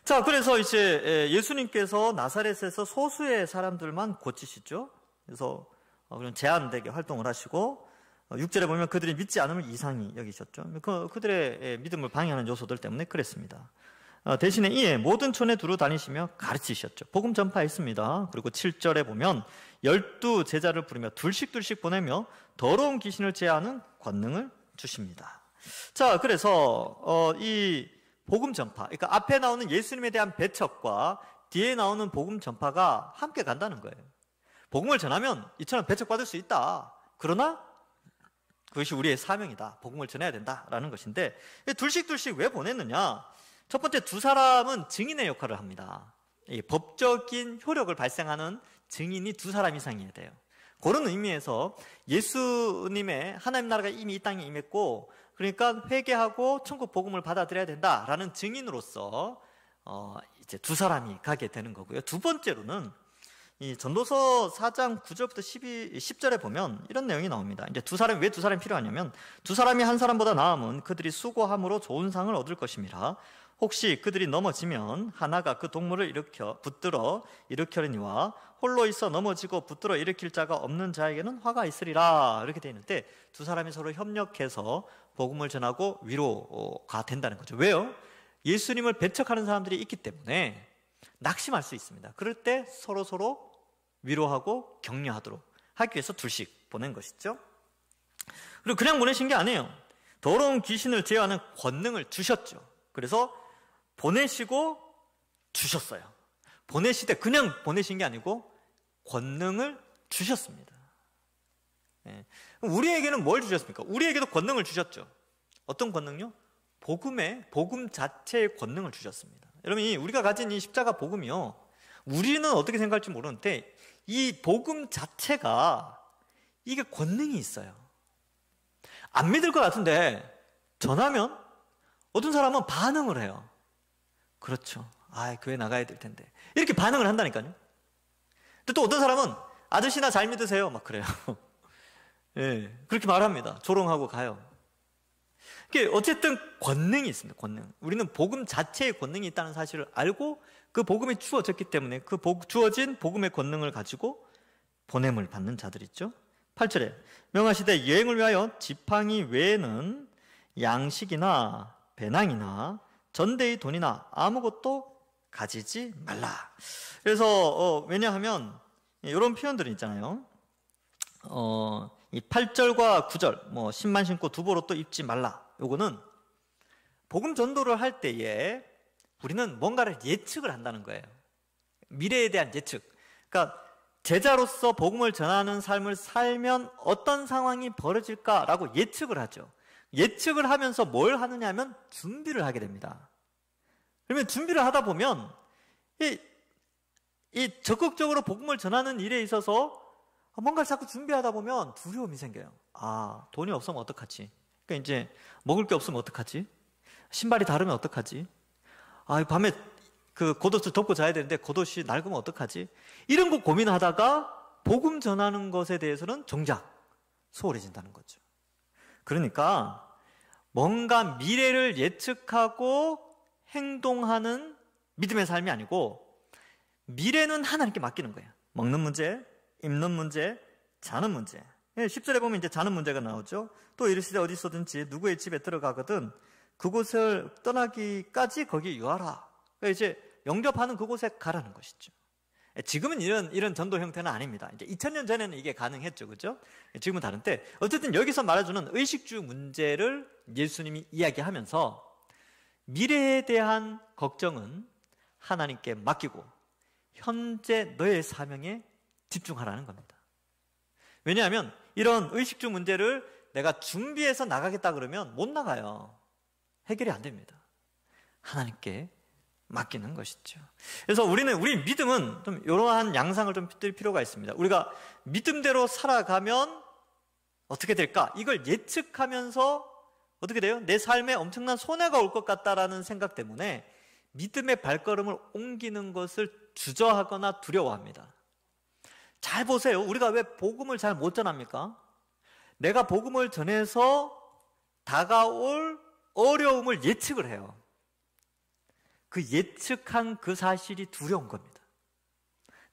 자, 그래서 이제 예수님께서 나사렛에서 소수의 사람들만 고치시죠. 그래서 그런 제한되게 활동을 하시고 6절에 보면 그들이 믿지 않음을 이상히 여기셨죠. 그들의 믿음을 방해하는 요소들 때문에 그랬습니다. 대신에 이에 모든 촌에 두루 다니시며 가르치셨죠. 복음 전파했습니다. 그리고 7절에 보면 12 제자를 부르며 둘씩 보내며 더러운 귀신을 제하는 권능을 주십니다. 자, 그래서 이 복음 전파, 그러니까 앞에 나오는 예수님에 대한 배척과 뒤에 나오는 복음 전파가 함께 간다는 거예요. 복음을 전하면 이처럼 배척받을 수 있다. 그러나 그것이 우리의 사명이다. 복음을 전해야 된다라는 것인데 둘씩 왜 보냈느냐? 첫 번째, 두 사람은 증인의 역할을 합니다. 이 법적인 효력을 발생하는 증인이 두 사람 이상이어야 돼요. 그런 의미에서 예수님의 하나님 나라가 이미 이 땅에 임했고 그러니까 회개하고 천국 복음을 받아들여야 된다라는 증인으로서 이제 두 사람이 가게 되는 거고요. 두 번째로는 이 전도서 4장 9절부터 10절에 보면 이런 내용이 나옵니다. 이제 왜 두 사람이 필요하냐면 두 사람이 한 사람보다 나음은 그들이 수고함으로 좋은 상을 얻을 것임이라. 혹시 그들이 넘어지면 하나가 그 동물을 붙들어 일으켜니와 홀로 있어 넘어지고 붙들어 일으킬 자가 없는 자에게는 화가 있으리라. 이렇게 되어 있는데 두 사람이 서로 협력해서 복음을 전하고 위로가 된다는 거죠. 왜요? 예수님을 배척하는 사람들이 있기 때문에 낙심할 수 있습니다. 그럴 때 서로 위로하고 격려하도록 하기 위해서 둘씩 보낸 것이죠. 그리고 그냥 보내신 게 아니에요. 더러운 귀신을 제어하는 권능을 주셨죠. 그래서 보내시고 주셨어요. 보내시되 그냥 보내신 게 아니고 권능을 주셨습니다. 우리에게는 뭘 주셨습니까? 우리에게도 권능을 주셨죠. 어떤 권능요? 복음 자체의 권능을 주셨습니다. 여러분, 우리가 가진 이 십자가 복음이요, 우리는 어떻게 생각할지 모르는데 이 복음 자체가 이게 권능이 있어요. 안 믿을 것 같은데 전하면 어떤 사람은 반응을 해요. 그렇죠. 교회 나가야 될 텐데. 이렇게 반응을 한다니까요. 근데 또 어떤 사람은 아저씨나 잘 믿으세요. 막 그래요. 예, 그렇게 말합니다. 조롱하고 가요. 어쨌든 권능이 있습니다. 권능. 우리는 복음 자체의 권능이 있다는 사실을 알고 그 복음이 주어졌기 때문에 그 주어진 복음의 권능을 가지고 보냄을 받는 자들이죠. 8절에 명하시되 여행을 위하여 지팡이 외에는 양식이나 배낭이나 전대의 돈이나 아무것도 가지지 말라. 그래서 왜냐하면 이런 표현들이 있잖아요. 이 8절과 9절 10만 신고 두보로 입지 말라. 요거는 복음 전도를 할 때에 우리는 뭔가를 예측을 한다는 거예요. 미래에 대한 예측. 그러니까 제자로서 복음을 전하는 삶을 살면 어떤 상황이 벌어질까라고 예측을 하죠. 예측을 하면서 뭘 하느냐 하면 준비를 하게 됩니다. 그러면 준비를 하다 보면 이 적극적으로 복음을 전하는 일에 있어서 뭔가를 자꾸 준비하다 보면 두려움이 생겨요. 돈이 없으면 어떡하지? 그러니까 이제 먹을 게 없으면 어떡하지? 신발이 다르면 어떡하지? 밤에 그 겉옷을 덮고 자야 되는데 겉옷이 낡으면 어떡하지? 이런 거 고민하다가 복음 전하는 것에 대해서는 정작 소홀해진다는 거죠. 그러니까 뭔가 미래를 예측하고 행동하는 믿음의 삶이 아니고 미래는 하나님께 맡기는 거예요. 먹는 문제, 입는 문제, 자는 문제. 10절에 보면 이제 자는 문제가 나오죠. 또 이르시되 어디서든지 누구의 집에 들어가거든 그곳을 떠나기까지 거기에 유하라. 그러니까 이제 영접하는 그곳에 가라는 것이죠. 지금은 이런 전도 형태는 아닙니다. 이제 2000년 전에는 이게 가능했죠. 그죠? 지금은 다른데, 어쨌든 여기서 말해주는 의식주 문제를 예수님이 이야기하면서 미래에 대한 걱정은 하나님께 맡기고 현재 너의 사명에 집중하라는 겁니다. 왜냐하면 이런 의식주 문제를 내가 준비해서 나가겠다 그러면 못 나가요. 해결이 안 됩니다. 하나님께 맡기는 것이죠. 그래서 우리 믿음은 좀 이러한 양상을 좀 뜰 필요가 있습니다. 우리가 믿음대로 살아가면 어떻게 될까? 이걸 예측하면서 어떻게 돼요? 내 삶에 엄청난 손해가 올 것 같다라는 생각 때문에 믿음의 발걸음을 옮기는 것을 주저하거나 두려워합니다. 잘 보세요. 우리가 왜 복음을 잘 못 전합니까? 내가 복음을 전해서 다가올 어려움을 예측을 해요. 그 예측한 그 사실이 두려운 겁니다.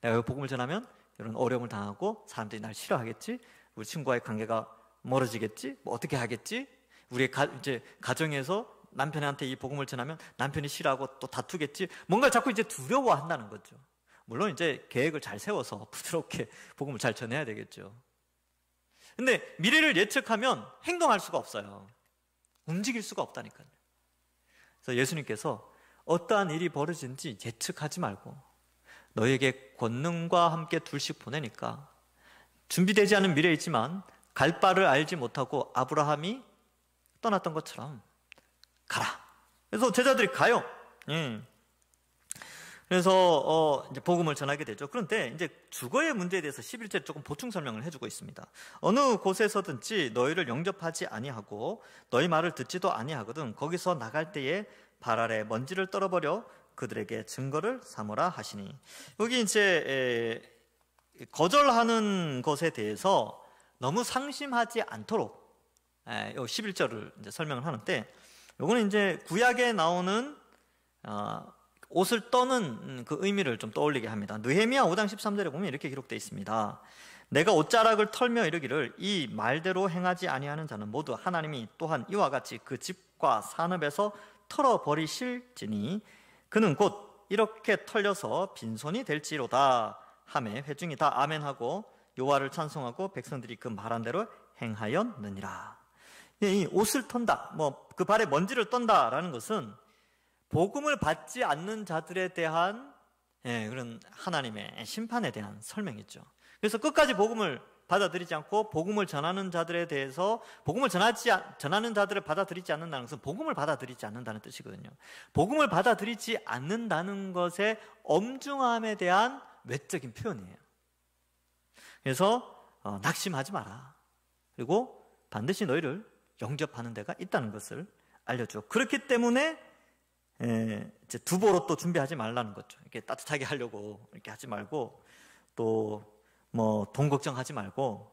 내가 왜 복음을 전하면 이런 어려움을 당하고 사람들이 날 싫어하겠지? 우리 친구와의 관계가 멀어지겠지? 뭐 어떻게 하겠지? 우리 이제 가정에서 남편한테 이 복음을 전하면 남편이 싫어하고 또 다투겠지? 뭔가 자꾸 이제 두려워한다는 거죠. 물론 이제 계획을 잘 세워서 부드럽게 복음을 잘 전해야 되겠죠. 근데 미래를 예측하면 행동할 수가 없어요. 움직일 수가 없다니까요. 그래서 예수님께서 어떠한 일이 벌어진지 예측하지 말고 너에게 권능과 함께 둘씩 보내니까 준비되지 않은 미래에 있지만 갈 바를 알지 못하고 아브라함이 떠났던 것처럼 가라. 그래서 제자들이 가요. 그래서 이제 복음을 전하게 되죠. 그런데 이제 주거의 문제에 대해서 11절에 조금 보충 설명을 해주고 있습니다. 어느 곳에서든지 너희를 영접하지 아니하고 너희 말을 듣지도 아니하거든 거기서 나갈 때에 발 아래 먼지를 떨어버려 그들에게 증거를 삼으라 하시니, 여기 이제 거절하는 것에 대해서 너무 상심하지 않도록 11절을 이제 설명을 하는데, 요거는 이제 구약에 나오는 옷을 떠는 그 의미를 좀 떠올리게 합니다. 느헤미야 5장 13절에 보면 이렇게 기록되어 있습니다. 내가 옷자락을 털며 이르기를 이 말대로 행하지 아니하는 자는 모두 하나님이 또한 이와 같이 그 집과 산업에서 털어버리실지니 그는 곧 이렇게 털려서 빈손이 될지로다 하매 회중이 다 아멘하고 여호와를 찬송하고 백성들이 그 말한 대로 행하였느니라. 이 옷을 턴다, 그 발에 먼지를 떤다라는 것은 복음을 받지 않는 자들에 대한 그런 하나님의 심판에 대한 설명이죠. 그래서 끝까지 복음을 받아들이지 않고 복음을 전하는 자들에 대해서 복음을 전하는 자들을 받아들이지 않는다는 것은 복음을 받아들이지 않는다는 뜻이거든요. 복음을 받아들이지 않는다는 것의 엄중함에 대한 외적인 표현이에요. 그래서 낙심하지 마라. 그리고 반드시 너희를 영접하는 데가 있다는 것을 알려줘. 그렇기 때문에 이제 두보로 또 준비하지 말라는 거죠. 이렇게 따뜻하게 하려고 이렇게 하지 말고, 또 돈 걱정하지 말고,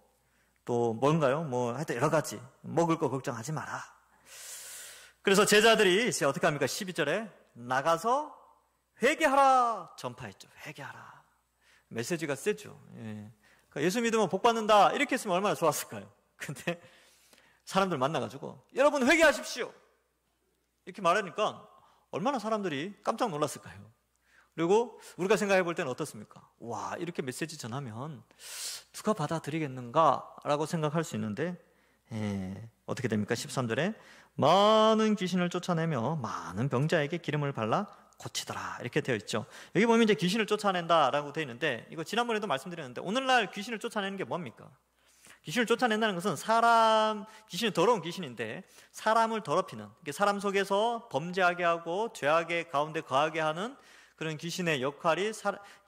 또 뭔가요? 하여튼 여러 가지 먹을 거 걱정하지 마라. 그래서 제자들이 이제 어떻게 합니까? 12절에 나가서 회개하라 전파했죠. 회개하라. 메시지가 세죠. 그러니까 예수 믿으면 복 받는다 이렇게 했으면 얼마나 좋았을까요? 근데 사람들 만나가지고 여러분 회개하십시오 이렇게 말하니까 얼마나 사람들이 깜짝 놀랐을까요? 그리고 우리가 생각해 볼 때는 어떻습니까? 와, 이렇게 메시지 전하면 누가 받아들이겠는가? 라고 생각할 수 있는데, 어떻게 됩니까? 13절에 많은 귀신을 쫓아내며 많은 병자에게 기름을 발라 고치더라. 이렇게 되어 있죠. 여기 보면 이제 귀신을 쫓아낸다라고 되어 있는데, 이거 지난번에도 말씀드렸는데, 오늘날 귀신을 쫓아내는 게 뭡니까? 귀신을 쫓아낸다는 것은 귀신은 더러운 귀신인데 사람을 더럽히는, 사람 속에서 범죄하게 하고 죄악의 가운데 거하게 하는 그런 귀신의 역할이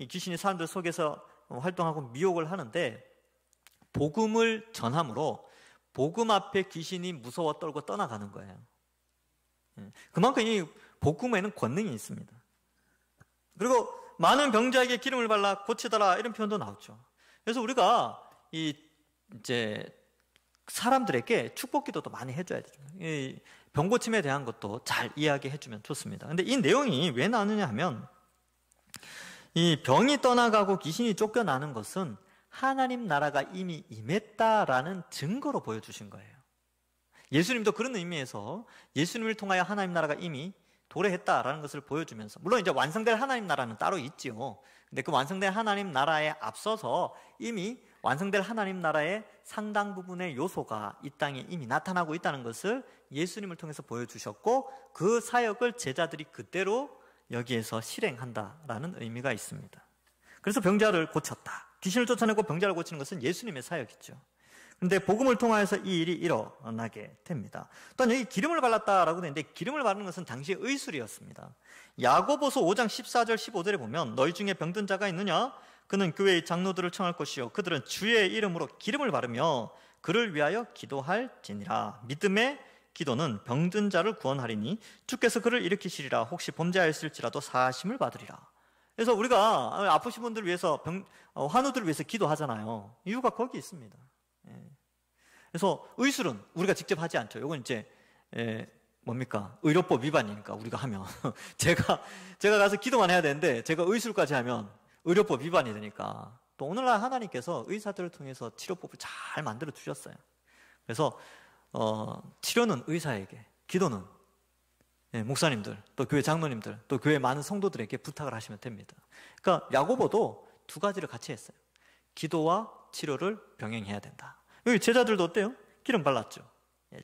귀신이 사람들 속에서 활동하고 미혹을 하는데, 복음을 전함으로 복음 앞에 귀신이 무서워 떨고 떠나가는 거예요. 그만큼 이 복음에는 권능이 있습니다. 그리고 많은 병자에게 기름을 발라 고치더라 이런 표현도 나오죠. 그래서 우리가 이제 사람들에게 축복 기도도 많이 해줘야 되죠. 이 병고침에 대한 것도 잘 이야기해 주면 좋습니다. 근데 이 내용이 왜 나오느냐 하면, 이 병이 떠나가고 귀신이 쫓겨나는 것은 하나님 나라가 이미 임했다라는 증거로 보여주신 거예요. 예수님도 그런 의미에서 예수님을 통하여 하나님 나라가 이미 도래했다라는 것을 보여주면서, 물론 이제 완성될 하나님 나라는 따로 있지요. 근데 그 완성된 하나님 나라에 앞서서 이미 완성될 하나님 나라의 상당 부분의 요소가 이 땅에 이미 나타나고 있다는 것을 예수님을 통해서 보여주셨고, 그 사역을 제자들이 그대로 여기에서 실행한다라는 의미가 있습니다. 그래서 병자를 고쳤다. 귀신을 쫓아내고 병자를 고치는 것은 예수님의 사역이죠. 그런데 복음을 통하여서 이 일이 일어나게 됩니다. 또한 여기 기름을 발랐다라고 되는데, 기름을 바르는 것은 당시의 의술이었습니다. 야고보서 5장 14절 15절에 보면 너희 중에 병든 자가 있느냐? 그는 교회의 장로들을 청할 것이요 그들은 주의 이름으로 기름을 바르며 그를 위하여 기도할지니라. 믿음의 기도는 병든 자를 구원하리니 주께서 그를 일으키시리라. 혹시 범죄하였을지라도 사하심을 받으리라. 그래서 우리가 아프신 분들을 위해서 환우들을 위해서 기도하잖아요. 이유가 거기 있습니다. 그래서 의술은 우리가 직접 하지 않죠. 이건 이제 뭡니까? 의료법 위반이니까 우리가 하면 제가 가서 기도만 해야 되는데 제가 의술까지 하면 의료법 위반이 되니까. 또 오늘날 하나님께서 의사들을 통해서 치료법을 잘 만들어 주셨어요. 그래서 치료는 의사에게, 기도는 목사님들, 또 교회 장로님들, 또 교회 많은 성도들에게 부탁을 하시면 됩니다. 그러니까 야고보도 두 가지를 같이 했어요. 기도와 치료를 병행해야 된다. 여기 제자들도 어때요? 기름 발랐죠.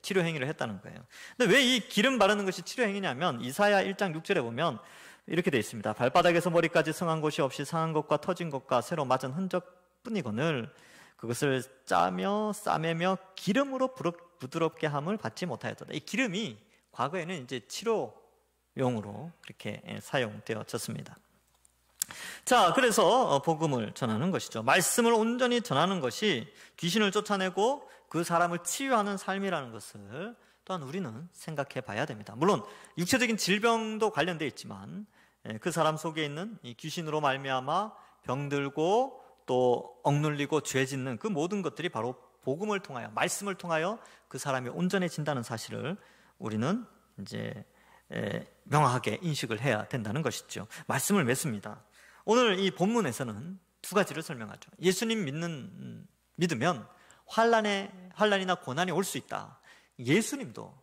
치료 행위를 했다는 거예요. 근데 왜 이 기름 바르는 것이 치료 행위냐면 이사야 1장 6절에 보면 이렇게 되어 있습니다. 발바닥에서 머리까지 성한 곳이 없이 상한 것과 터진 것과 새로 맞은 흔적뿐이거늘 그것을 짜며 싸매며 기름으로 부드럽게 함을 받지 못하였다. 이 기름이 과거에는 이제 치료용으로 그렇게 사용되어졌습니다. 자, 그래서 복음을 전하는 것이죠. 말씀을 온전히 전하는 것이 귀신을 쫓아내고 그 사람을 치유하는 삶이라는 것을 또한 우리는 생각해 봐야 됩니다. 물론 육체적인 질병도 관련되어 있지만 그 사람 속에 있는 이 귀신으로 말미암아 병들고 또 억눌리고 죄 짓는 그 모든 것들이 바로 복음을 통하여, 말씀을 통하여 그 사람이 온전해진다는 사실을 우리는 이제 명확하게 인식을 해야 된다는 것이죠. 말씀을 맺습니다. 오늘 이 본문에서는 두 가지를 설명하죠. 예수님 믿으면 환난이나 고난이 올 수 있다. 예수님도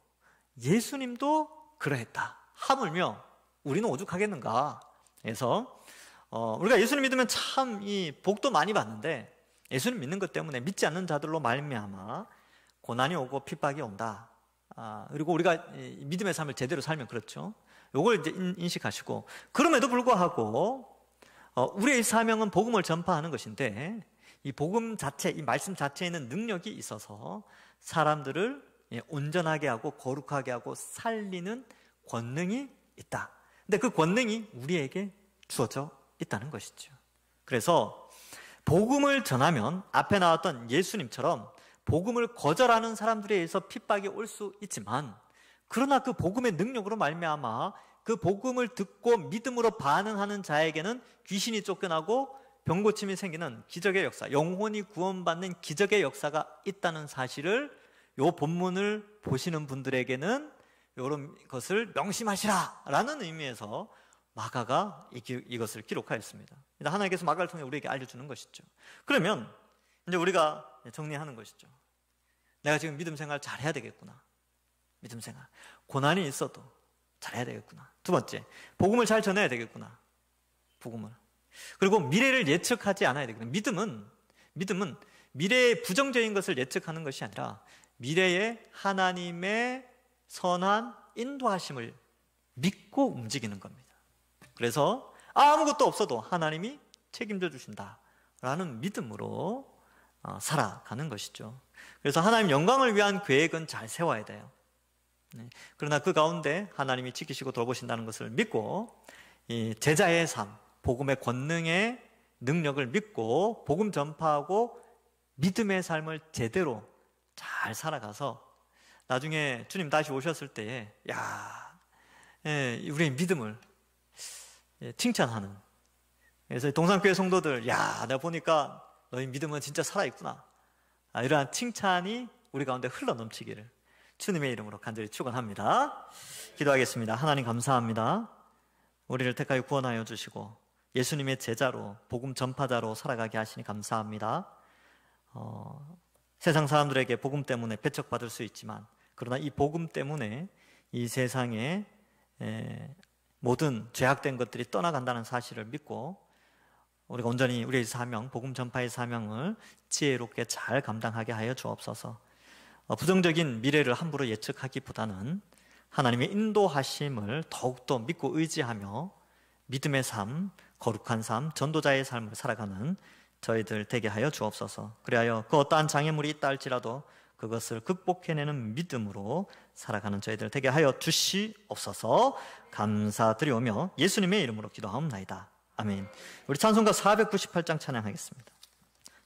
그러했다. 하물며 우리는 오죽하겠는가. 그래서 우리가 예수님 믿으면 참 이 복도 많이 받는데, 예수님 믿는 것 때문에 믿지 않는 자들로 말미암아 고난이 오고 핍박이 온다. 그리고 우리가 믿음의 삶을 제대로 살면 그렇죠. 요걸 이제 인식하시고, 그럼에도 불구하고 우리의 사명은 복음을 전파하는 것인데, 이 복음 자체, 이 말씀 자체에 있는 능력이 있어서 사람들을 온전하게 하고 거룩하게 하고 살리는 권능이 있다. 근데 그 권능이 우리에게 주어져 있다는 것이죠. 그래서 복음을 전하면 앞에 나왔던 예수님처럼 복음을 거절하는 사람들에 의해서 핍박이 올 수 있지만, 그러나 그 복음의 능력으로 말미암아 그 복음을 듣고 믿음으로 반응하는 자에게는 귀신이 쫓겨나고 병고침이 생기는 기적의 역사, 영혼이 구원받는 기적의 역사가 있다는 사실을 요 본문을 보시는 분들에게는 이런 것을 명심하시라 라는 의미에서 마가가 이것을 기록하였습니다. 하나님께서 마가를 통해 우리에게 알려주는 것이죠. 그러면 이제 우리가 정리하는 것이죠. 내가 지금 믿음 생활 잘해야 되겠구나. 믿음 생활. 고난이 있어도 잘해야 되겠구나. 두 번째, 복음을 잘 전해야 되겠구나. 복음을. 그리고 미래를 예측하지 않아야 되겠구나. 믿음은 미래의 부정적인 것을 예측하는 것이 아니라 미래의 하나님의 선한 인도하심을 믿고 움직이는 겁니다. 그래서 아무것도 없어도 하나님이 책임져 주신다라는 믿음으로 살아가는 것이죠. 그래서 하나님 영광을 위한 계획은 잘 세워야 돼요. 그러나 그 가운데 하나님이 지키시고 돌보신다는 것을 믿고, 이 제자의 삶, 복음의 권능의 능력을 믿고 복음 전파하고 믿음의 삶을 제대로 잘 살아가서 나중에 주님 다시 오셨을 때에 우리의 믿음을 칭찬하는, 그래서 동산교회 성도들, 내가 보니까 너희 믿음은 진짜 살아있구나, 이러한 칭찬이 우리 가운데 흘러넘치기를 주님의 이름으로 간절히 축원합니다. 기도하겠습니다. 하나님 감사합니다. 우리를 택하여 구원하여 주시고 예수님의 제자로 복음 전파자로 살아가게 하시니 감사합니다. 세상 사람들에게 복음 때문에 배척받을 수 있지만, 그러나 이 복음 때문에 이 세상에 모든 죄악된 것들이 떠나간다는 사실을 믿고 우리가 온전히 우리의 사명, 복음 전파의 사명을 지혜롭게 잘 감당하게 하여 주옵소서. 부정적인 미래를 함부로 예측하기보다는 하나님의 인도하심을 더욱더 믿고 의지하며 믿음의 삶, 거룩한 삶, 전도자의 삶을 살아가는 저희들 되게 하여 주옵소서. 그리하여 그 어떠한 장애물이 있다 할지라도 그것을 극복해내는 믿음으로 살아가는 저희들 되게 하여 주시옵소서. 감사드리오며 예수님의 이름으로 기도하옵나이다. 아멘. 우리 찬송가 498장 찬양하겠습니다.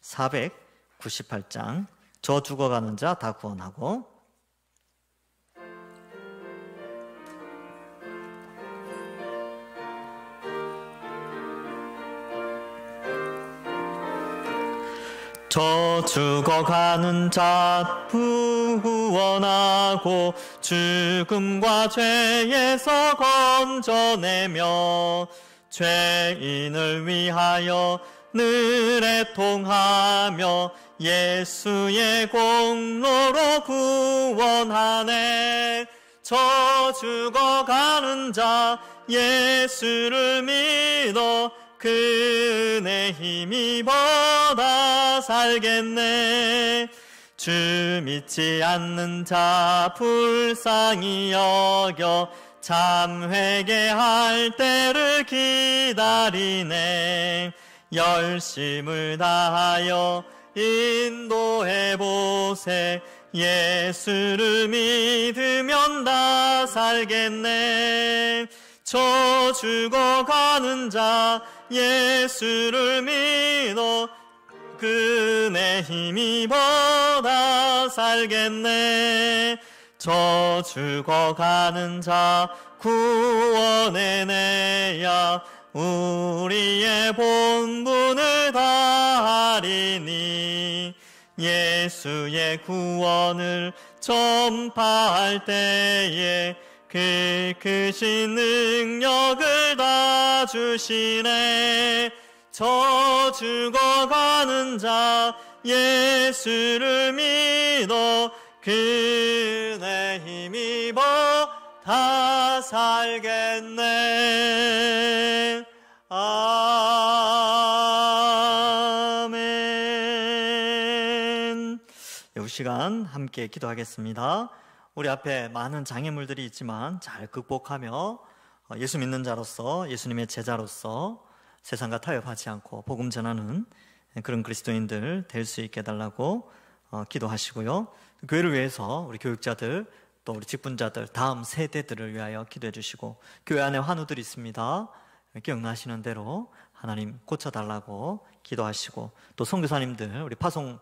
498장 저 죽어가는 자 다 구원하고. 저 죽어가는 자 구원하고 죽음과 죄에서 건져내며 죄인을 위하여 늘 애통하며 예수의 공로로 구원하네. 저 죽어가는 자 예수를 믿어 그 은혜 힘입어다 살겠네. 주 믿지 않는 자 불쌍히 여겨 참 회개할 때를 기다리네. 열심을 다하여 인도해보세. 예수를 믿으면 다 살겠네. 저 죽어가는 자 예수를 믿어 그 은혜 힘입어 다 살겠네. 저 죽어가는 자 구원해내야 우리의 본분을 다하리니. 예수의 구원을 전파할 때에 그 크신 능력을 다 주시네. 저 죽어가는 자 예수를 믿어 그 은혜 힘입어 다 살겠네. 아멘. 이 시간 함께 기도하겠습니다. 우리 앞에 많은 장애물들이 있지만 잘 극복하며 예수 믿는 자로서, 예수님의 제자로서 세상과 타협하지 않고 복음 전하는 그런 그리스도인들 될 수 있게 해달라고 기도하시고요. 교회를 위해서 우리 교육자들 또 우리 직분자들 다음 세대들을 위하여 기도해 주시고, 교회 안에 환우들이 있습니다. 기억나시는 대로 하나님 고쳐달라고 기도하시고, 또 선교사님들 우리 파송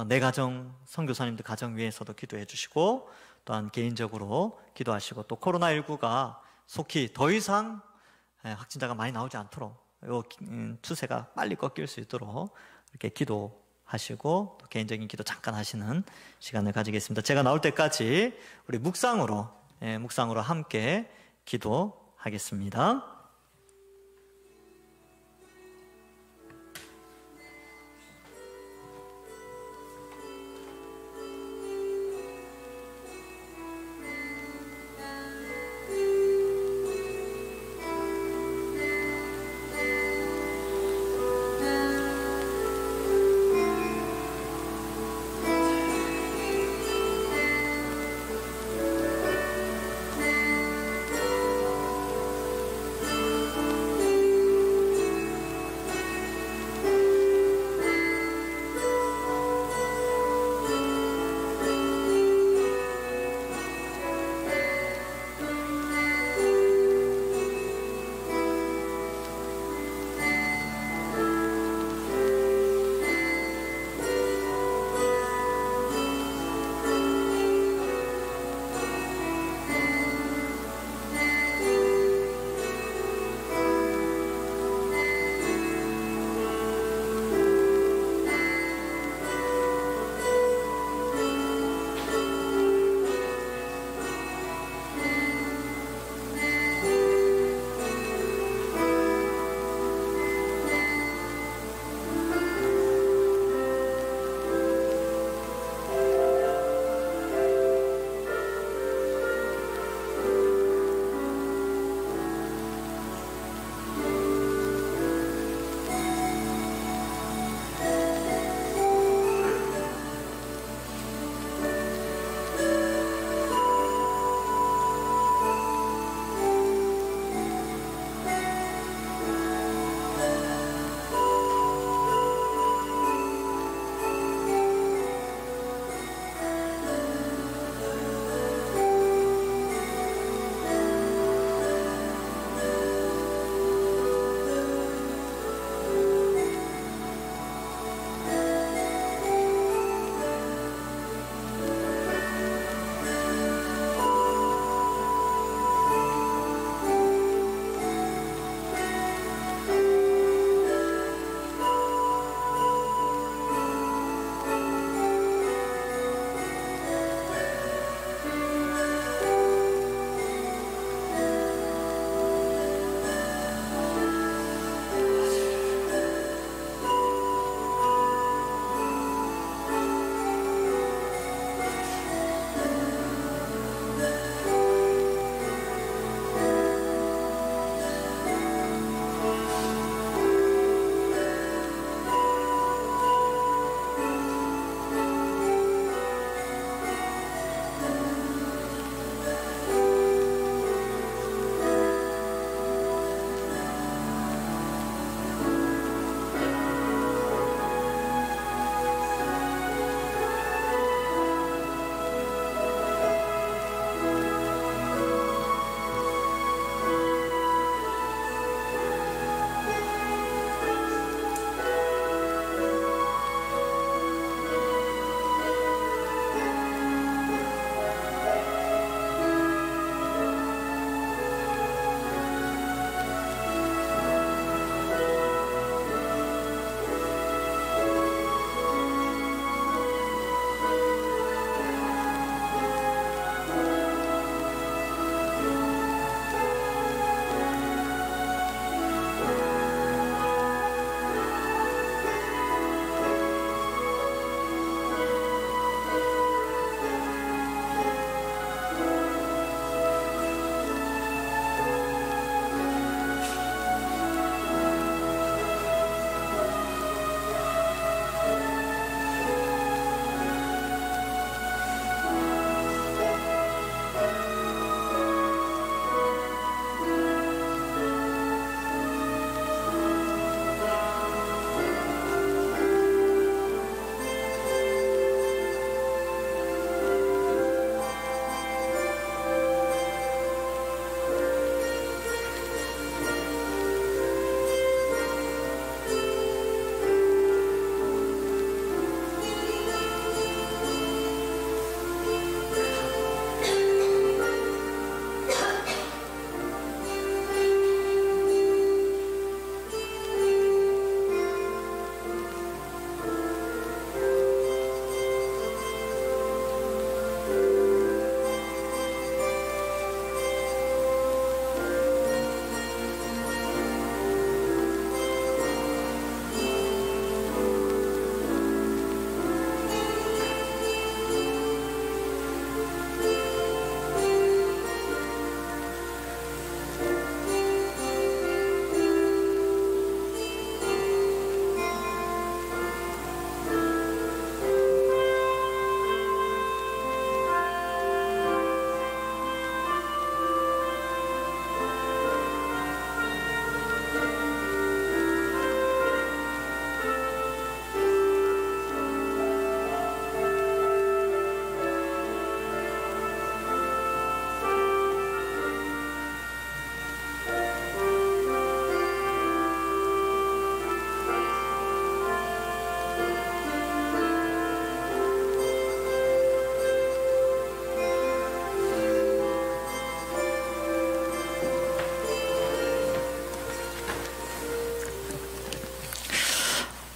내 가정 선교사님들 가정 위해서도 기도해 주시고, 또한 개인적으로 기도하시고, 또 코로나19가 속히 더 이상 확진자가 많이 나오지 않도록 이 추세가 빨리 꺾일 수 있도록 이렇게 기도하시고, 또 개인적인 기도 잠깐 하시는 시간을 가지겠습니다. 제가 나올 때까지 우리 묵상으로 함께 기도하겠습니다.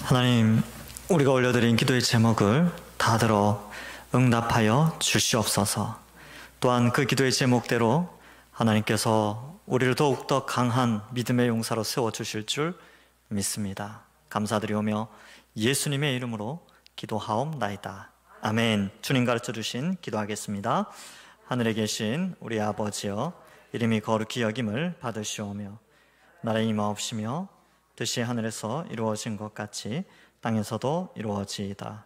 하나님, 우리가 올려드린 기도의 제목을 다 들어 응답하여 주시옵소서. 또한 그 기도의 제목대로 하나님께서 우리를 더욱더 강한 믿음의 용사로 세워주실 줄 믿습니다. 감사드리오며 예수님의 이름으로 기도하옵나이다. 아멘. 주님 가르쳐주신 기도하겠습니다. 하늘에 계신 우리 아버지여, 이름이 거룩히 여김을 받으시오며 나라의 임하옵시며 뜻이 하늘에서 이루어진 것 같이 땅에서도 이루어지이다.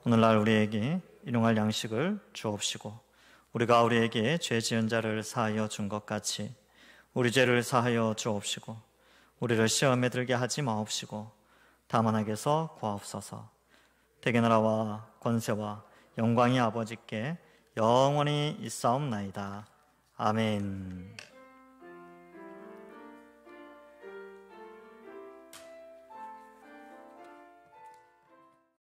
오늘날 우리에게 일용할 양식을 주옵시고 우리가 우리에게 죄 지은 자를 사하여 준 것 같이 우리 죄를 사하여 주옵시고 우리를 시험에 들게 하지 마옵시고 다만 악에서 구하옵소서. 대개 나라와 권세와 영광이 아버지께 영원히 있사옵나이다. 아멘.